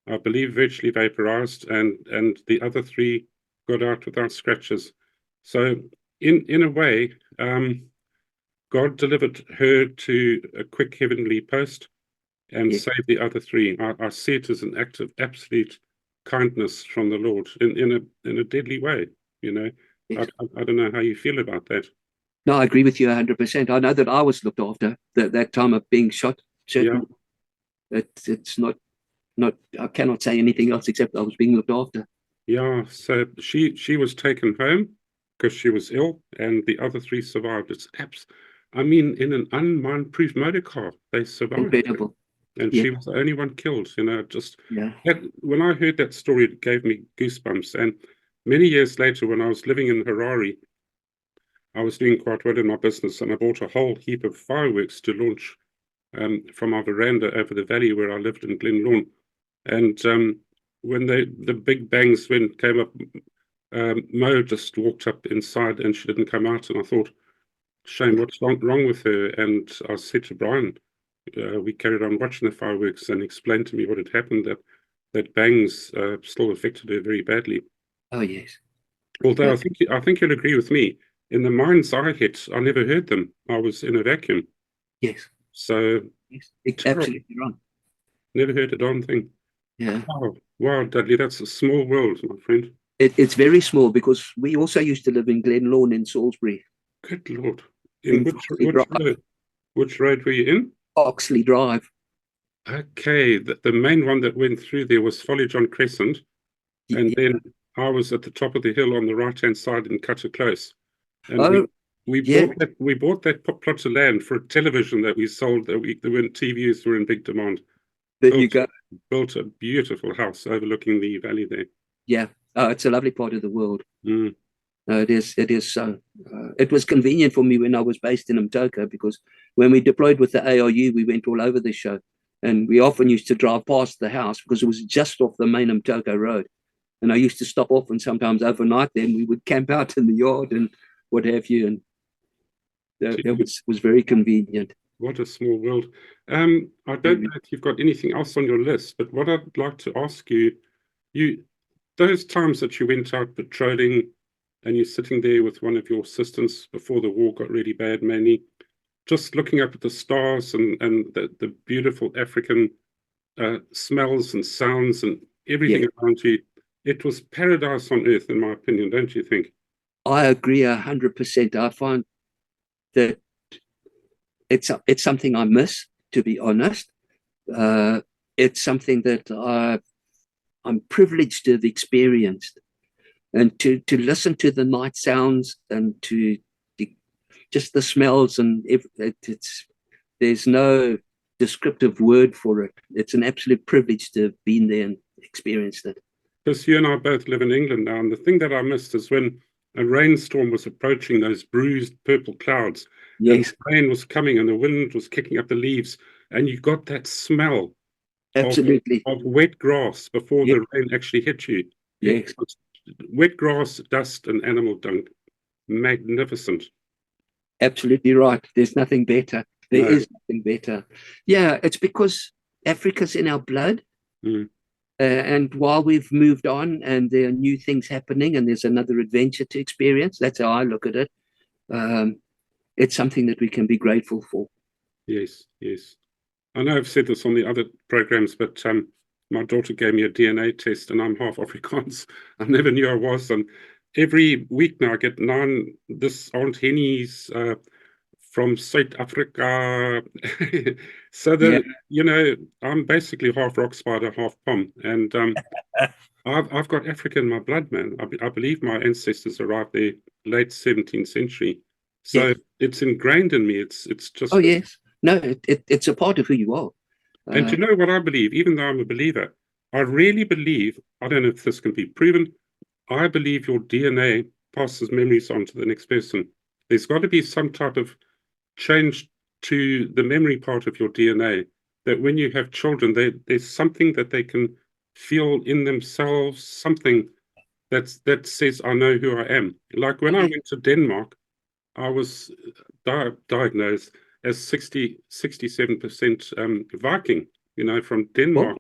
S1: vaporized, and the other three got out without scratches. So in a way, God delivered her to a quick heavenly post and saved the other three. I see it as an act of absolute kindness from the Lord in a deadly way. You know, I don't know how you feel about that.
S2: No, I agree with you 100%. I know that I was looked after that time of being shot. Certainly, it's not. I cannot say anything else except I was being looked after.
S1: Yeah. So she was taken home because she was ill, and the other three survived. I mean, in an unmine-proof motor car, they survived.
S2: Incredible.
S1: And she was the only one killed, you know, when I heard that story, it gave me goosebumps. And many years later, when I was living in Harare, I was doing quite well in my business, and I bought a whole heap of fireworks to launch from our veranda over the valley where I lived in Glenlawn. And when the big bangs came up, Mo just walked up inside and she didn't come out. And I thought, shame, what's wrong with her? And I said to Brian, we carried on watching the fireworks, and explained to me what had happened, that that bangs still affected her very badly.
S2: Oh, yes.
S1: Although I think you'll agree with me, in the mines I hit, I never heard them. I was in a vacuum.
S2: Yes.
S1: So
S2: Yes. It's absolutely wrong.
S1: never heard a darn thing.
S2: Yeah.
S1: Oh, wow, Dudley, that's a small world, my friend.
S2: It's very small because we also used to live in Glenlawn in Salisbury.
S1: Good Lord. In which road were you in?
S2: Oxley Drive.
S1: Okay, the main one that went through there was Foliage on Crescent, and then I was at the top of the hill on the right-hand side in Cutter Close. And we bought that plot of land for a television that we sold that week when TVs were in big demand.
S2: There you go.
S1: Built a beautiful house overlooking the valley there.
S2: Yeah. It's a lovely part of the world.
S1: Mm.
S2: It is so. It was convenient for me when I was based in Mtoko, because when we deployed with the ARU, we went all over the show. And we often used to drive past the house because it was just off the main Mtoko road. And I used to stop off, and sometimes overnight then we would camp out in the yard and what have you. And it was very convenient.
S1: What a small world. I don't know if you've got anything else on your list, but what I'd like to ask you, those times that you went out patrolling and you're sitting there with one of your assistants before the war got really bad, Manny, just looking up at the stars and the beautiful African smells and sounds and everything around you, it was paradise on earth, in my opinion, don't you think?
S2: I agree 100%. I find that it's something I miss, to be honest. It's something that I'm privileged to have experienced, and to listen to the night sounds and to just the smells, and there's no descriptive word for it. It's an absolute privilege to have been there and experienced it.
S1: Because you and I both live in England now, and the thing that I missed is when a rainstorm was approaching, those bruised purple clouds, and the rain was coming and the wind was kicking up the leaves, and you got that smell
S2: absolutely
S1: of wet grass before the rain actually hit you.
S2: Yes.
S1: Wet grass, dust, and animal dung. Magnificent.
S2: Absolutely right. There's nothing better. There is nothing better. Yeah, it's because Africa's in our blood.
S1: Mm.
S2: And while we've moved on and there are new things happening and there's another adventure to experience, that's how I look at it. It's something that we can be grateful for.
S1: Yes, yes. I know I've said this on the other programs, but my daughter gave me a DNA test and I'm half Afrikaans. I never knew I was. And every week now I get 9 this Aunt Henny's from South Africa. So that, you know, I'm basically half rock spider, half pom. And I've got Africa in my blood, man. I believe my ancestors arrived there late 17th century. So it's ingrained in me. It's just...
S2: Oh, yes. No, it's a part of who you are.
S1: And you know what I believe? Even though I'm a believer, I really believe, I don't know if this can be proven, I believe your DNA passes memories on to the next person. There's got to be some type of change to the memory part of your DNA, that when you have children, there's something that they can feel in themselves, something that says, I know who I am. Like when I went to Denmark, I was diagnosed as 67% Viking, you know, from Denmark.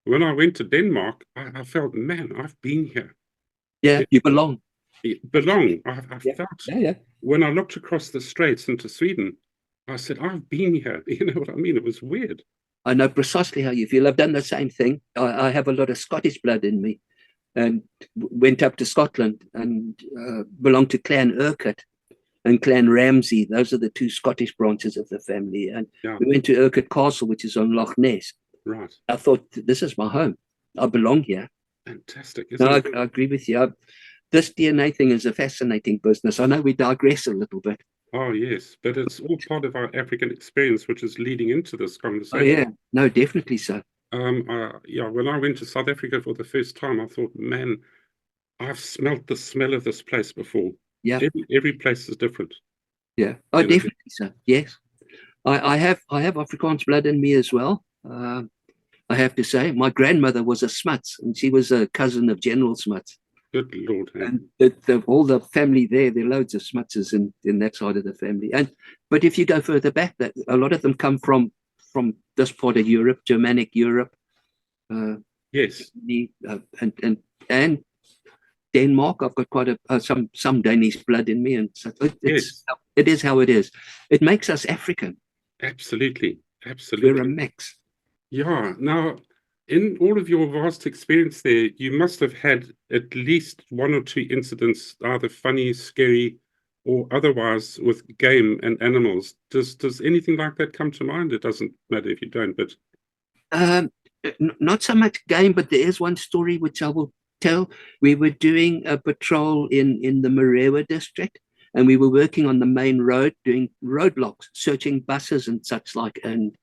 S1: When I went to Denmark, I felt, man, I've been here.
S2: Yeah, you belong.
S1: Belong. I felt, when I looked across the straits into Sweden, I said, I've been here. You know what I mean? It was weird.
S2: I know precisely how you feel. I've done the same thing. I have a lot of Scottish blood in me, and went up to Scotland and belonged to Clan Urquhart and Clan Ramsay. Those are the 2 Scottish branches of the family. And we went to Urquhart Castle, which is on Loch Ness.
S1: Right.
S2: I thought, this is my home. I belong here.
S1: Fantastic.
S2: No, I agree with you. This DNA thing is a fascinating business. I know we digress a little bit.
S1: Oh, yes. But it's all part of our African experience, which is leading into this conversation.
S2: Oh, yeah. No, definitely so.
S1: When I went to South Africa for the first time, I thought, man, I've smelt the smell of this place before.
S2: Yeah.
S1: Every place is different.
S2: Yeah. Oh, definitely so. Yes. I have Afrikaans blood in me as well. I have to say, my grandmother was a Smuts, and she was a cousin of General Smuts.
S1: Good Lord.
S2: And all the family there are loads of Smutses in that side of the family. But if you go further back, a lot of them come from this part of Europe, Germanic Europe.
S1: Yes.
S2: And Denmark. I've got quite some Danish blood in me, and so
S1: Yes.
S2: it is how it is. It makes us African.
S1: Absolutely.
S2: We're a
S1: Absolutely.
S2: mix.
S1: Yeah. Now, in all of your vast experience there, you must have had at least one or two incidents, either funny, scary, or otherwise, with game and animals. Does anything like that come to mind? It doesn't matter if you don't, but
S2: Not so much game, but there is one story which I will tell. We were doing a patrol in the Marewa district, and we were working on the main road doing roadblocks, searching buses and such like. And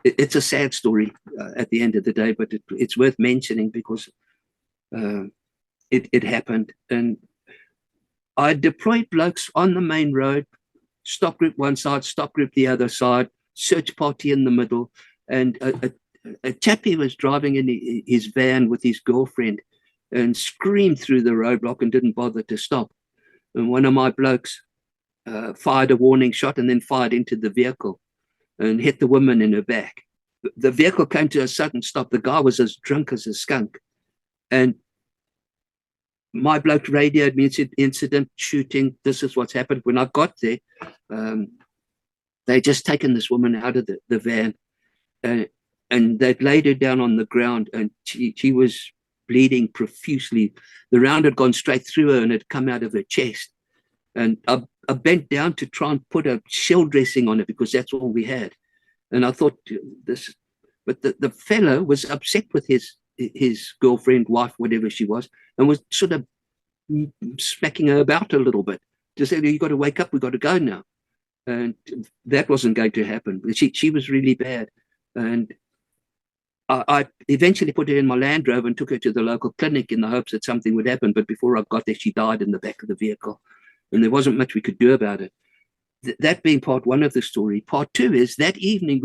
S2: it's a sad story at the end of the day, but it's worth mentioning because it happened. And I deployed blokes on the main road, stop group one side, stop group the other side, search party in the middle, and a chappie was driving in his van with his girlfriend and screamed through the roadblock and didn't bother to stop. And one of my blokes fired a warning shot and then fired into the vehicle and hit the woman in her back. The vehicle came to a sudden stop. The guy was as drunk as a skunk. And my bloke radioed me incident, shooting. This is what's happened. When I got there, they'd just taken this woman out of the van. And they'd laid her down on the ground, and she was bleeding profusely. The round had gone straight through her and had come out of her chest. And I bent down to try and put a shell dressing on it because that's all we had. And I thought this, but the fellow was upset with his girlfriend, wife, whatever she was, and was sort of smacking her about a little bit to say, "You got to wake up, we got to go now." And that wasn't going to happen. She was really bad. And I eventually put her in my Land Rover and took her to the local clinic in the hopes that something would happen. But before I got there, she died in the back of the vehicle. And there wasn't much we could do about it. That being part one of the story. Part two is that evening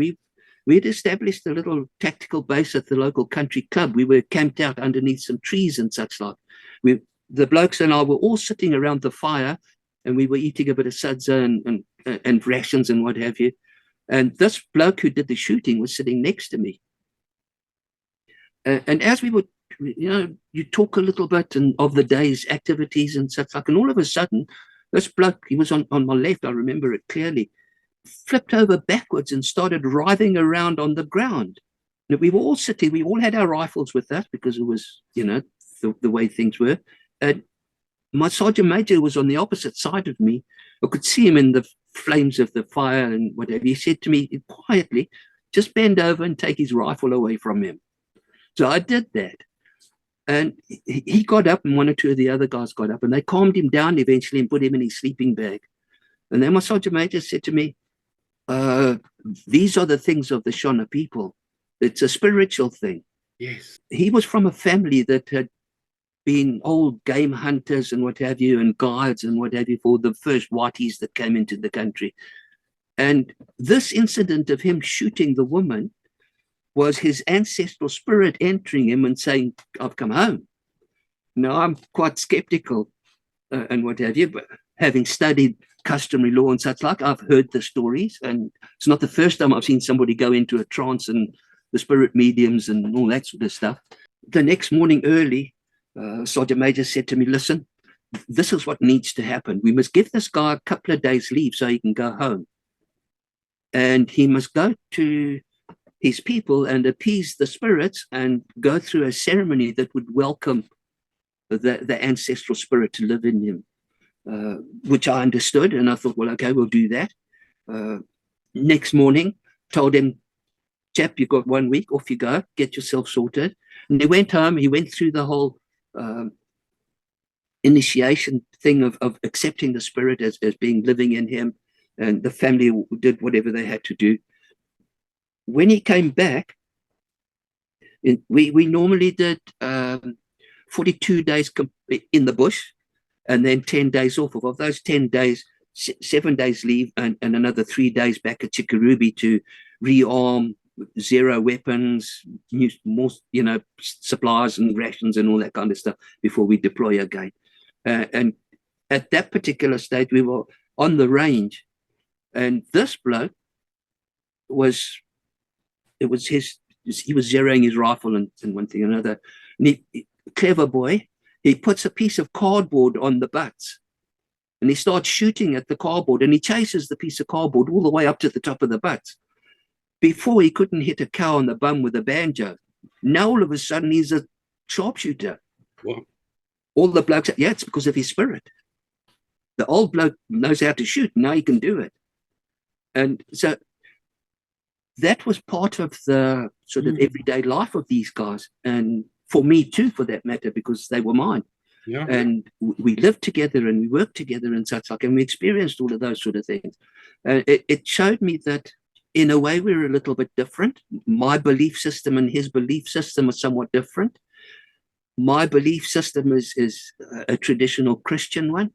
S2: we'd established a little tactical base at the local country club. We were camped out underneath some trees and such like. The blokes and I were all sitting around the fire, and we were eating a bit of sudza and rations and what have you. And this bloke who did the shooting was sitting next to me. And as we were, you talk a little bit of the day's activities and such like, and all of a sudden, this bloke, he was on my left, I remember it clearly, flipped over backwards and started writhing around on the ground. And we were all sitting, we all had our rifles with us because it was, the way things were. And my sergeant major was on the opposite side of me. I could see him in the flames of the fire and whatever. He said to me quietly, "Just bend over and take his rifle away from him." So I did that. And he got up, and one or two of the other guys got up, and they calmed him down eventually and put him in his sleeping bag. And then my sergeant major said to me, "These are the things of the Shona people. It's a spiritual thing."
S1: yes.
S2: He was from a family that had been old game hunters and what have you, and guides and what have you for the first whiteys that came into the country. And this incident of him shooting the woman was his ancestral spirit entering him and saying, "I've come home." Now, I'm quite skeptical and what have you, but having studied customary law and such like, I've heard the stories, and it's not the first time I've seen somebody go into a trance and the spirit mediums and all that sort of stuff. The next morning early, Sergeant Major said to me, "Listen, this is what needs to happen. We must give this guy a couple of days leave so he can go home. And he must go to his people and appease the spirits and go through a ceremony that would welcome the ancestral spirit to live in him," which I understood. And I thought, well, okay, we'll do that. Next morning, told him, "Chap, you've got 1 week, off you go, get yourself sorted." And he went home, he went through the whole initiation thing of accepting the spirit as being living in him, and the family did whatever they had to do. When he came back, we normally did 42 days in the bush and then 10 days off. Of those 10 days, 7 days leave and another 3 days back at Chikurubi to rearm, zero weapons, more supplies and rations and all that kind of stuff before we deploy again. And at that particular stage, we were on the range, and this bloke was he was zeroing his rifle and one thing or another. And clever boy, he puts a piece of cardboard on the butts and he starts shooting at the cardboard and he chases the piece of cardboard all the way up to the top of the butts. Before, he couldn't hit a cow on the bum with a banjo. Now all of a sudden he's a sharpshooter.
S1: Wow.
S2: All the blokes, yeah, it's because of his spirit. The old bloke knows how to shoot. Now he can do it. And so that was part of the sort of everyday life of these guys. And for me too, for that matter, because they were mine.
S1: Yeah.
S2: And we lived together and we worked together and such like, and we experienced all of those sort of things. It showed me that in a way we're a little bit different. My belief system and his belief system are somewhat different. My belief system is a traditional Christian one.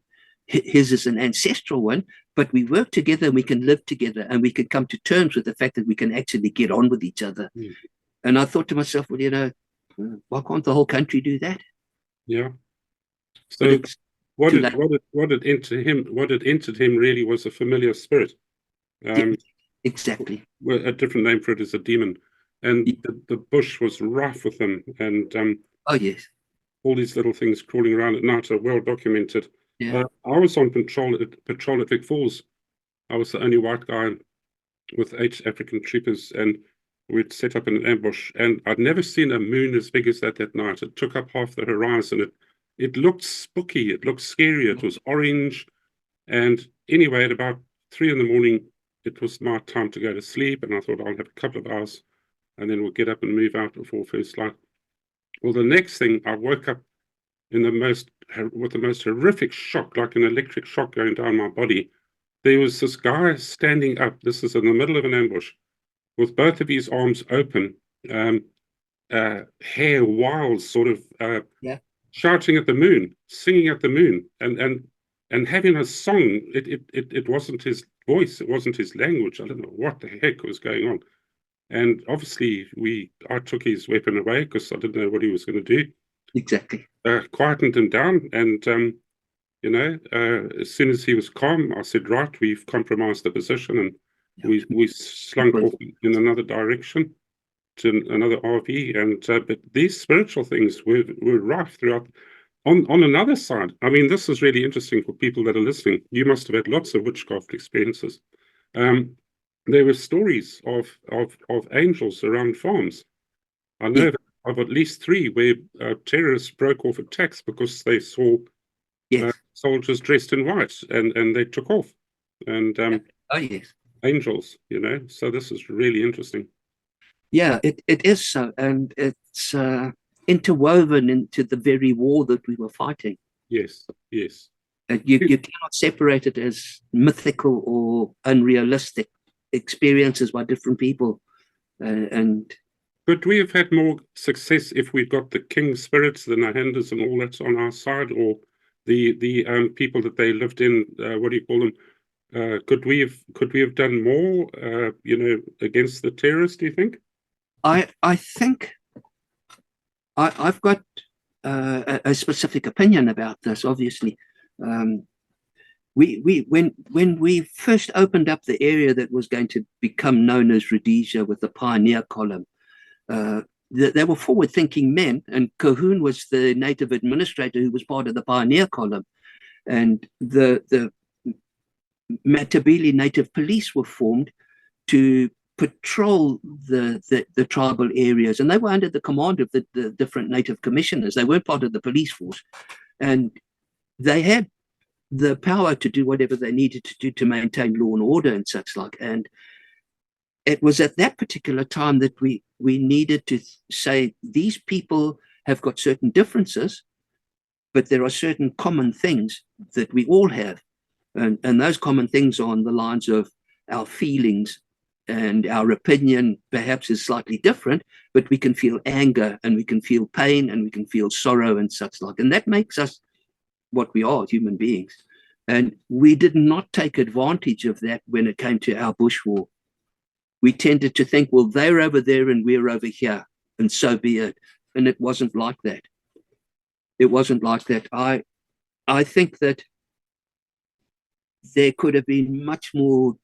S2: His is an ancestral one, but we work together and we can live together and we can come to terms with the fact that we can actually get on with each other. Mm. And I thought to myself, well, you know, why can't the whole country do that?
S1: Yeah. So what it entered him really was a familiar spirit.
S2: Yeah, exactly.
S1: Well, a different name for it is a demon. And the bush was rife with them. And
S2: oh yes,
S1: all these little things crawling around at night are well documented.
S2: Yeah.
S1: I was on patrol at Vic Falls. I was the only white guy with 8 African troopers, and we'd set up in an ambush. And I'd never seen a moon as big as that night. It took up half the horizon. It looked spooky. It looked scary. It was orange. And anyway, at about 3 a.m, it was my time to go to sleep. And I thought I'll have a couple of hours, and then we'll get up and move out before first light. Well, the next thing, I woke up with the most horrific shock, like an electric shock going down my body. There was this guy standing up. This is in the middle of an ambush, with both of his arms open, hair wild, sort of shouting at the moon, singing at the moon, and having a song. It wasn't his voice, it wasn't his language. I don't know what the heck was going on. And obviously, I took his weapon away because I didn't know what he was going to do.
S2: Exactly.
S1: Quietened him down, and as soon as he was calm, I said, "Right, we've compromised the position," and we slunk off in another direction to another RV. And but these spiritual things were rife throughout. On another side, I mean, this is really interesting for people that are listening. You must have had lots of witchcraft experiences. There were stories of angels around farms. I know of at least 3 where terrorists broke off attacks because they saw soldiers dressed in white, and they took off. And angels, so this is really interesting.
S2: Yeah, it is so, and it's interwoven into the very war that we were fighting.
S1: Yes.
S2: You cannot separate it as mythical or unrealistic experiences by different people. And
S1: could we have had more success if we'd got the king spirits, the Nahandas and all that's on our side, or the people that they lived in? What do you call them? Could we have done more? Against the terrorists? Do you think?
S2: I think I've got a specific opinion about this. Obviously, when we first opened up the area that was going to become known as Rhodesia with the Pioneer Column, they were forward-thinking men, and Cahoon was the native administrator who was part of the Pioneer Column, and the Matabele Native Police were formed to patrol the tribal areas, and they were under the command of the different native commissioners. They weren't part of the police force, and they had the power to do whatever they needed to do to maintain law and order and such like. And it was at that particular time that we needed to say, these people have got certain differences, but there are certain common things that we all have, and those common things are on the lines of our feelings, and our opinion perhaps is slightly different, but we can feel anger, and we can feel pain, and we can feel sorrow and such like. And that makes us what we are, human beings. And we did not take advantage of that when it came to our bush war. We tended to think, well, they're over there and we're over here, and so be it. And it wasn't like that. It wasn't like that. I think that there could have been much more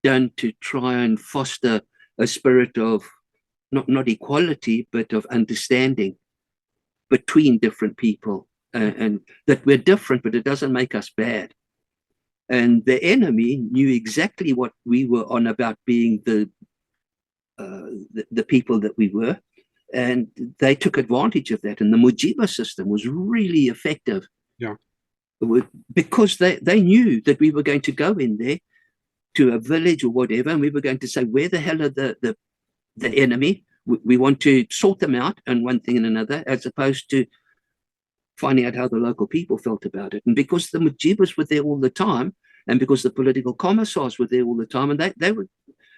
S2: done to try and foster a spirit of not equality, but of understanding between different people, and that we're different, but it doesn't make us bad. And the enemy knew exactly what we were on about being the people that we were, and they took advantage of that. And the Mujiba system was really effective.
S1: Yeah.
S2: Because they knew that we were going to go in there to a village or whatever, and we were going to say, where the hell are the enemy? We want to sort them out and one thing and another, as opposed to finding out how the local people felt about it. And because the Mujibas were there all the time, and because the political commissars were there all the time, and they were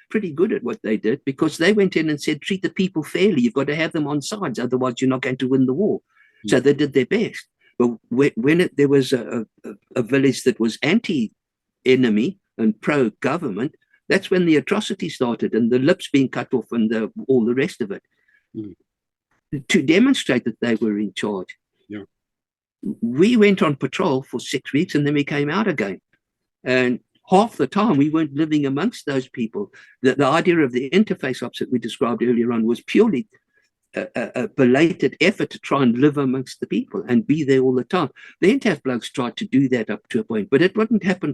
S2: pretty good at what they did, because they went in and said, treat the people fairly. You've got to have them on sides, otherwise you're not going to win the war. So they did their best. But when there was a village that was anti-enemy and pro-government, that's when the atrocity started, and the lips being cut off and all the rest of it, to demonstrate that they were in charge.
S1: Yeah.
S2: We went on patrol for 6 weeks, and then we came out again. And half the time we weren't living amongst those people. The idea of the interface ops that we described earlier on was purely a belated effort to try and live amongst the people and be there all the time. The INTAF blokes tried to do that up to a point, but it wouldn't happen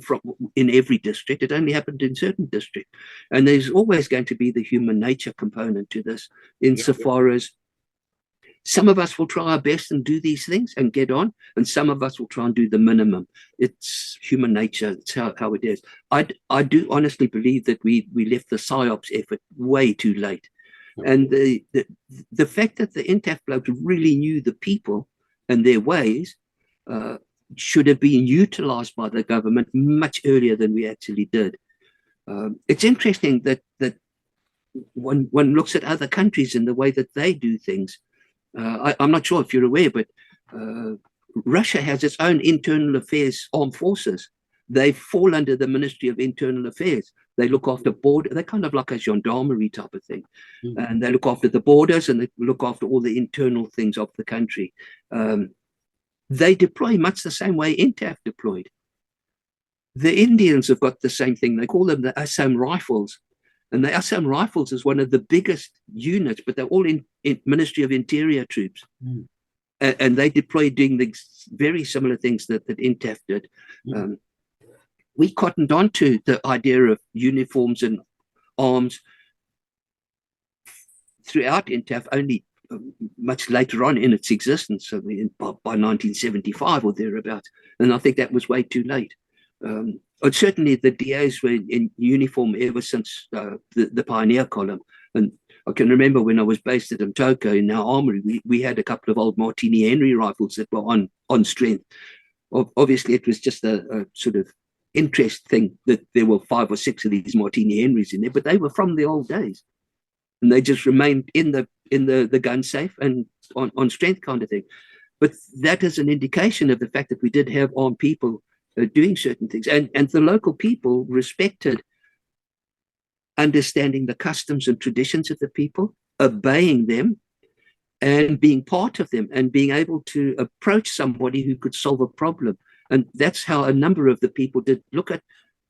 S2: in every district. It only happened in certain districts. And there's always going to be the human nature component to this, insofar as some of us will try our best and do these things and get on, and some of us will try and do the minimum. It's human nature. It's how it is. I do honestly believe that we left the PSYOPs effort way too late. And the fact that the INTAF blokes really knew the people and their ways should have been utilized by the government much earlier than we actually did. It's interesting that one looks at other countries and the way that they do things. I'm not sure if you're aware, but Russia has its own internal affairs armed forces. They fall under the Ministry of Internal Affairs. They look after border. They're kind of like a gendarmerie type of thing. And they look after the borders, and they look after all the internal things of the country. They deploy much the same way INTAF deployed. The Indians have got the same thing. They call them the Assam Rifles. And the Assam Rifles is one of the biggest units, but they're all in Ministry of Interior troops. And they deploy doing the very similar things that INTAF did. We cottoned on to the idea of uniforms and arms throughout INTAF only much later on in its existence, so by 1975 or thereabouts. And I think that was way too late. But certainly the DAs were in uniform ever since the Pioneer Column. And I can remember when I was based at Mtoko in our armory, we had a couple of old Martini Henry rifles that were on strength. Obviously, it was just a sort of interest thing that there were 5 or 6 of these Martini Henrys in there, but they were from the old days. And they just remained in the gun safe and on strength kind of thing. But that is an indication of the fact that we did have armed people doing certain things. And the local people respected understanding the customs and traditions of the people, obeying them, and being part of them, and being able to approach somebody who could solve a problem. And that's how a number of the people did look at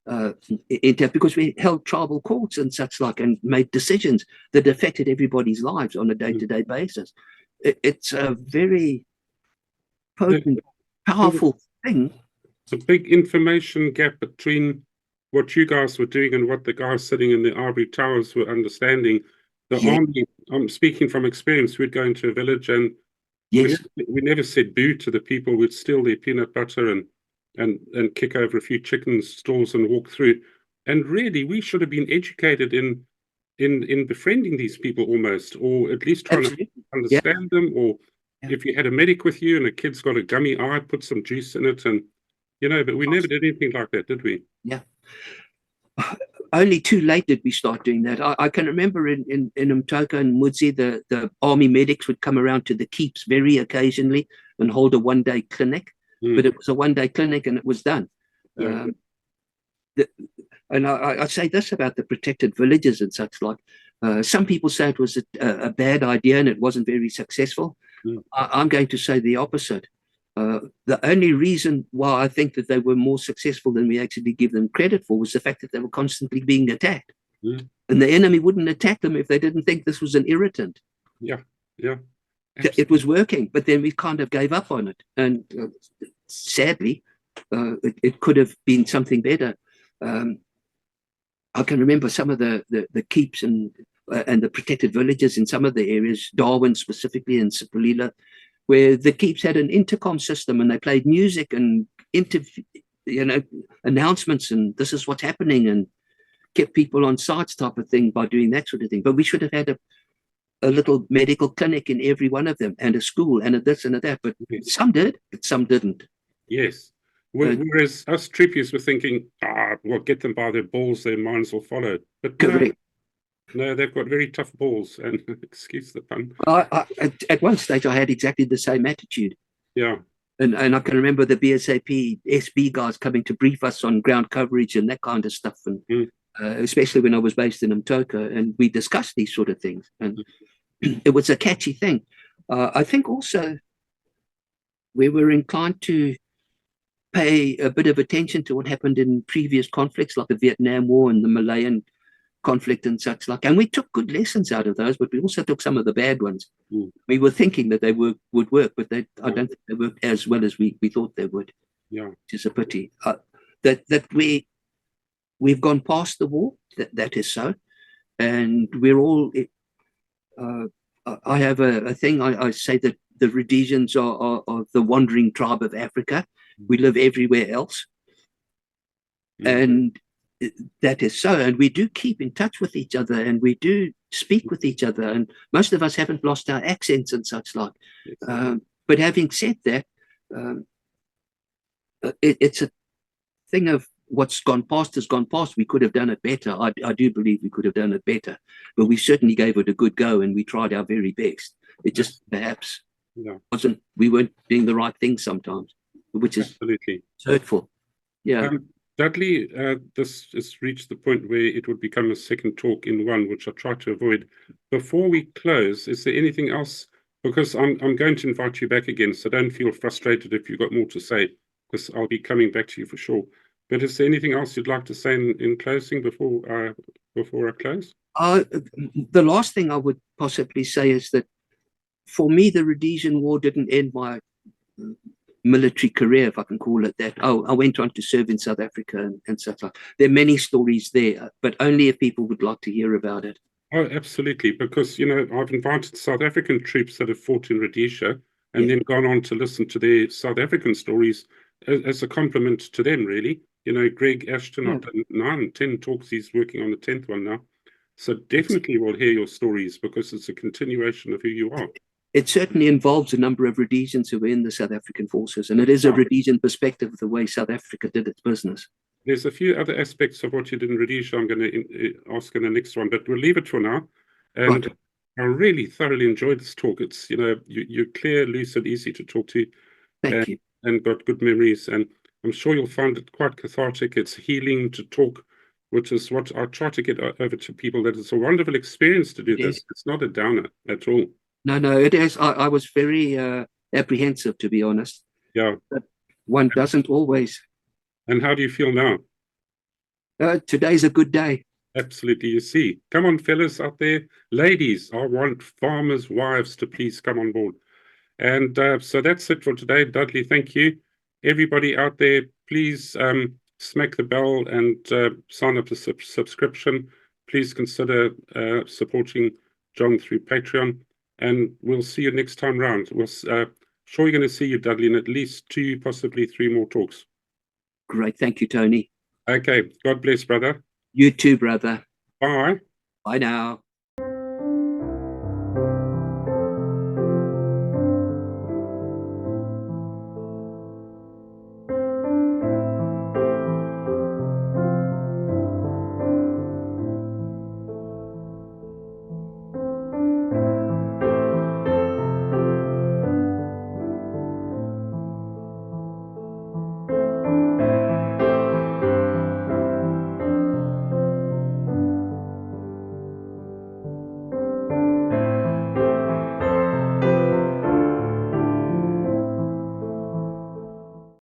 S2: INTAF, because we held tribal courts and such like, and made decisions that affected everybody's lives on a day-to-day basis. It's a very potent, powerful thing.
S1: It's a big information gap between what you guys were doing and what the guys sitting in the ivory towers were understanding. The army, I'm speaking from experience, we'd go into a village and we never said boo to the people. We'd steal their peanut butter and kick over a few chicken stalls and walk through. And really, we should have been educated in befriending these people almost, or at least trying to understand them. Or if you had a medic with you and a kid's got a gummy eye, put some juice in it, and but we never did anything like that, did we?
S2: Yeah. Only too late did we start doing that. I can remember in Mtoko and Mudzi, the army medics would come around to the keeps very occasionally and hold a one-day clinic. But it was a one-day clinic and it was done. And I say this about the protected villages and such like. Some people say it was a bad idea and it wasn't very successful. I'm going to say the opposite. The only reason why I think that they were more successful than we actually give them credit for was the fact that they were constantly being attacked. And the enemy wouldn't attack them if they didn't think this was an irritant.
S1: Yeah, yeah.
S2: It was working, but then we kind of gave up on it. And sadly, it could have been something better. I can remember some of the keeps and the protected villages in some of the areas, Darwin specifically and Sipalila, where the keeps had an intercom system and they played music and announcements and this is what's happening and kept people on sides type of thing by doing that sort of thing. But we should have had a little medical clinic in every one of them and a school and a this and a that. But some did, but some didn't.
S1: Yes. Whereas us troopies were thinking, we'll get them by their balls, their minds will follow. But
S2: correct.
S1: No, they've got very tough balls, and excuse the pun.
S2: At one stage, I had exactly the same attitude.
S1: Yeah.
S2: And I can remember the BSAP SB guys coming to brief us on ground coverage and that kind of stuff, and especially when I was based in Mtoka, and we discussed these sort of things. And it was a catchy thing. I think also we were inclined to pay a bit of attention to what happened in previous conflicts like the Vietnam War and the Malayan conflict and such like. And we took good lessons out of those, but we also took some of the bad ones. We were thinking that they would work, but I don't think they worked as well as we thought they would. Yeah, which is a pity. That we've gone past the war. That is so, and we're all. I have a thing. I say that the Rhodesians are the wandering tribe of Africa. We live everywhere else, and that is so. And we do keep in touch with each other, and we do speak with each other. And most of us haven't lost our accents and such like. But having said that, it's a thing of what's gone past has gone past. We could have done it better. I do believe we could have done it better, but we certainly gave it a good go, and we tried our very best. It just perhaps wasn't. We weren't doing the right thing sometimes, which is absolutely hurtful. Yeah.
S1: Dudley, this has reached the point where it would become a second talk in one, which I try to avoid. Before we close, is there anything else? Because I'm going to invite you back again, so don't feel frustrated if you've got more to say, because I'll be coming back to you for sure. But is there anything else you'd like to say in closing before I close?
S2: The last thing I would possibly say is that for me, the Rhodesian War didn't end my military career, if I can call it that. I went on to serve in South Africa and such like. There are many stories there, but only if people would like to hear about it.
S1: Oh, absolutely, because, I've invited South African troops that have fought in Rhodesia and then gone on to listen to their South African stories as a compliment to them, really. Greg Ashton, I've done 9, 10 talks. He's working on the 10th one now. So definitely we'll hear your stories because it's a continuation of who you are.
S2: It certainly involves a number of Rhodesians who were in the South African forces, and it is a Rhodesian perspective of the way South Africa did its business.
S1: There's a few other aspects of what you did in Rhodesia I'm going to ask in the next one, but we'll leave it for now. And I really thoroughly enjoyed this talk. It's, you're clear, lucid, easy to talk to.
S2: Thank you.
S1: And got good memories. And I'm sure you'll find it quite cathartic. It's healing to talk, which is what I try to get over to people, that it's a wonderful experience to do this. It's not a downer at all.
S2: No, it is. I was very apprehensive, to be honest.
S1: Yeah.
S2: But one doesn't always.
S1: And how do you feel now?
S2: Today's a good day.
S1: Absolutely. You see, come on, fellas out there. Ladies, I want farmers' wives to please come on board. And so that's it for today. Dudley, thank you. Everybody out there, please smack the bell and sign up to subscription. Please consider supporting John through Patreon. And we'll see you next time round. We'll sure you're going to see you, Dudley, in at least 2, possibly 3 more talks.
S2: Great. Thank you, Tony.
S1: Okay. God bless, brother.
S2: You too, brother.
S1: Bye.
S2: Bye now.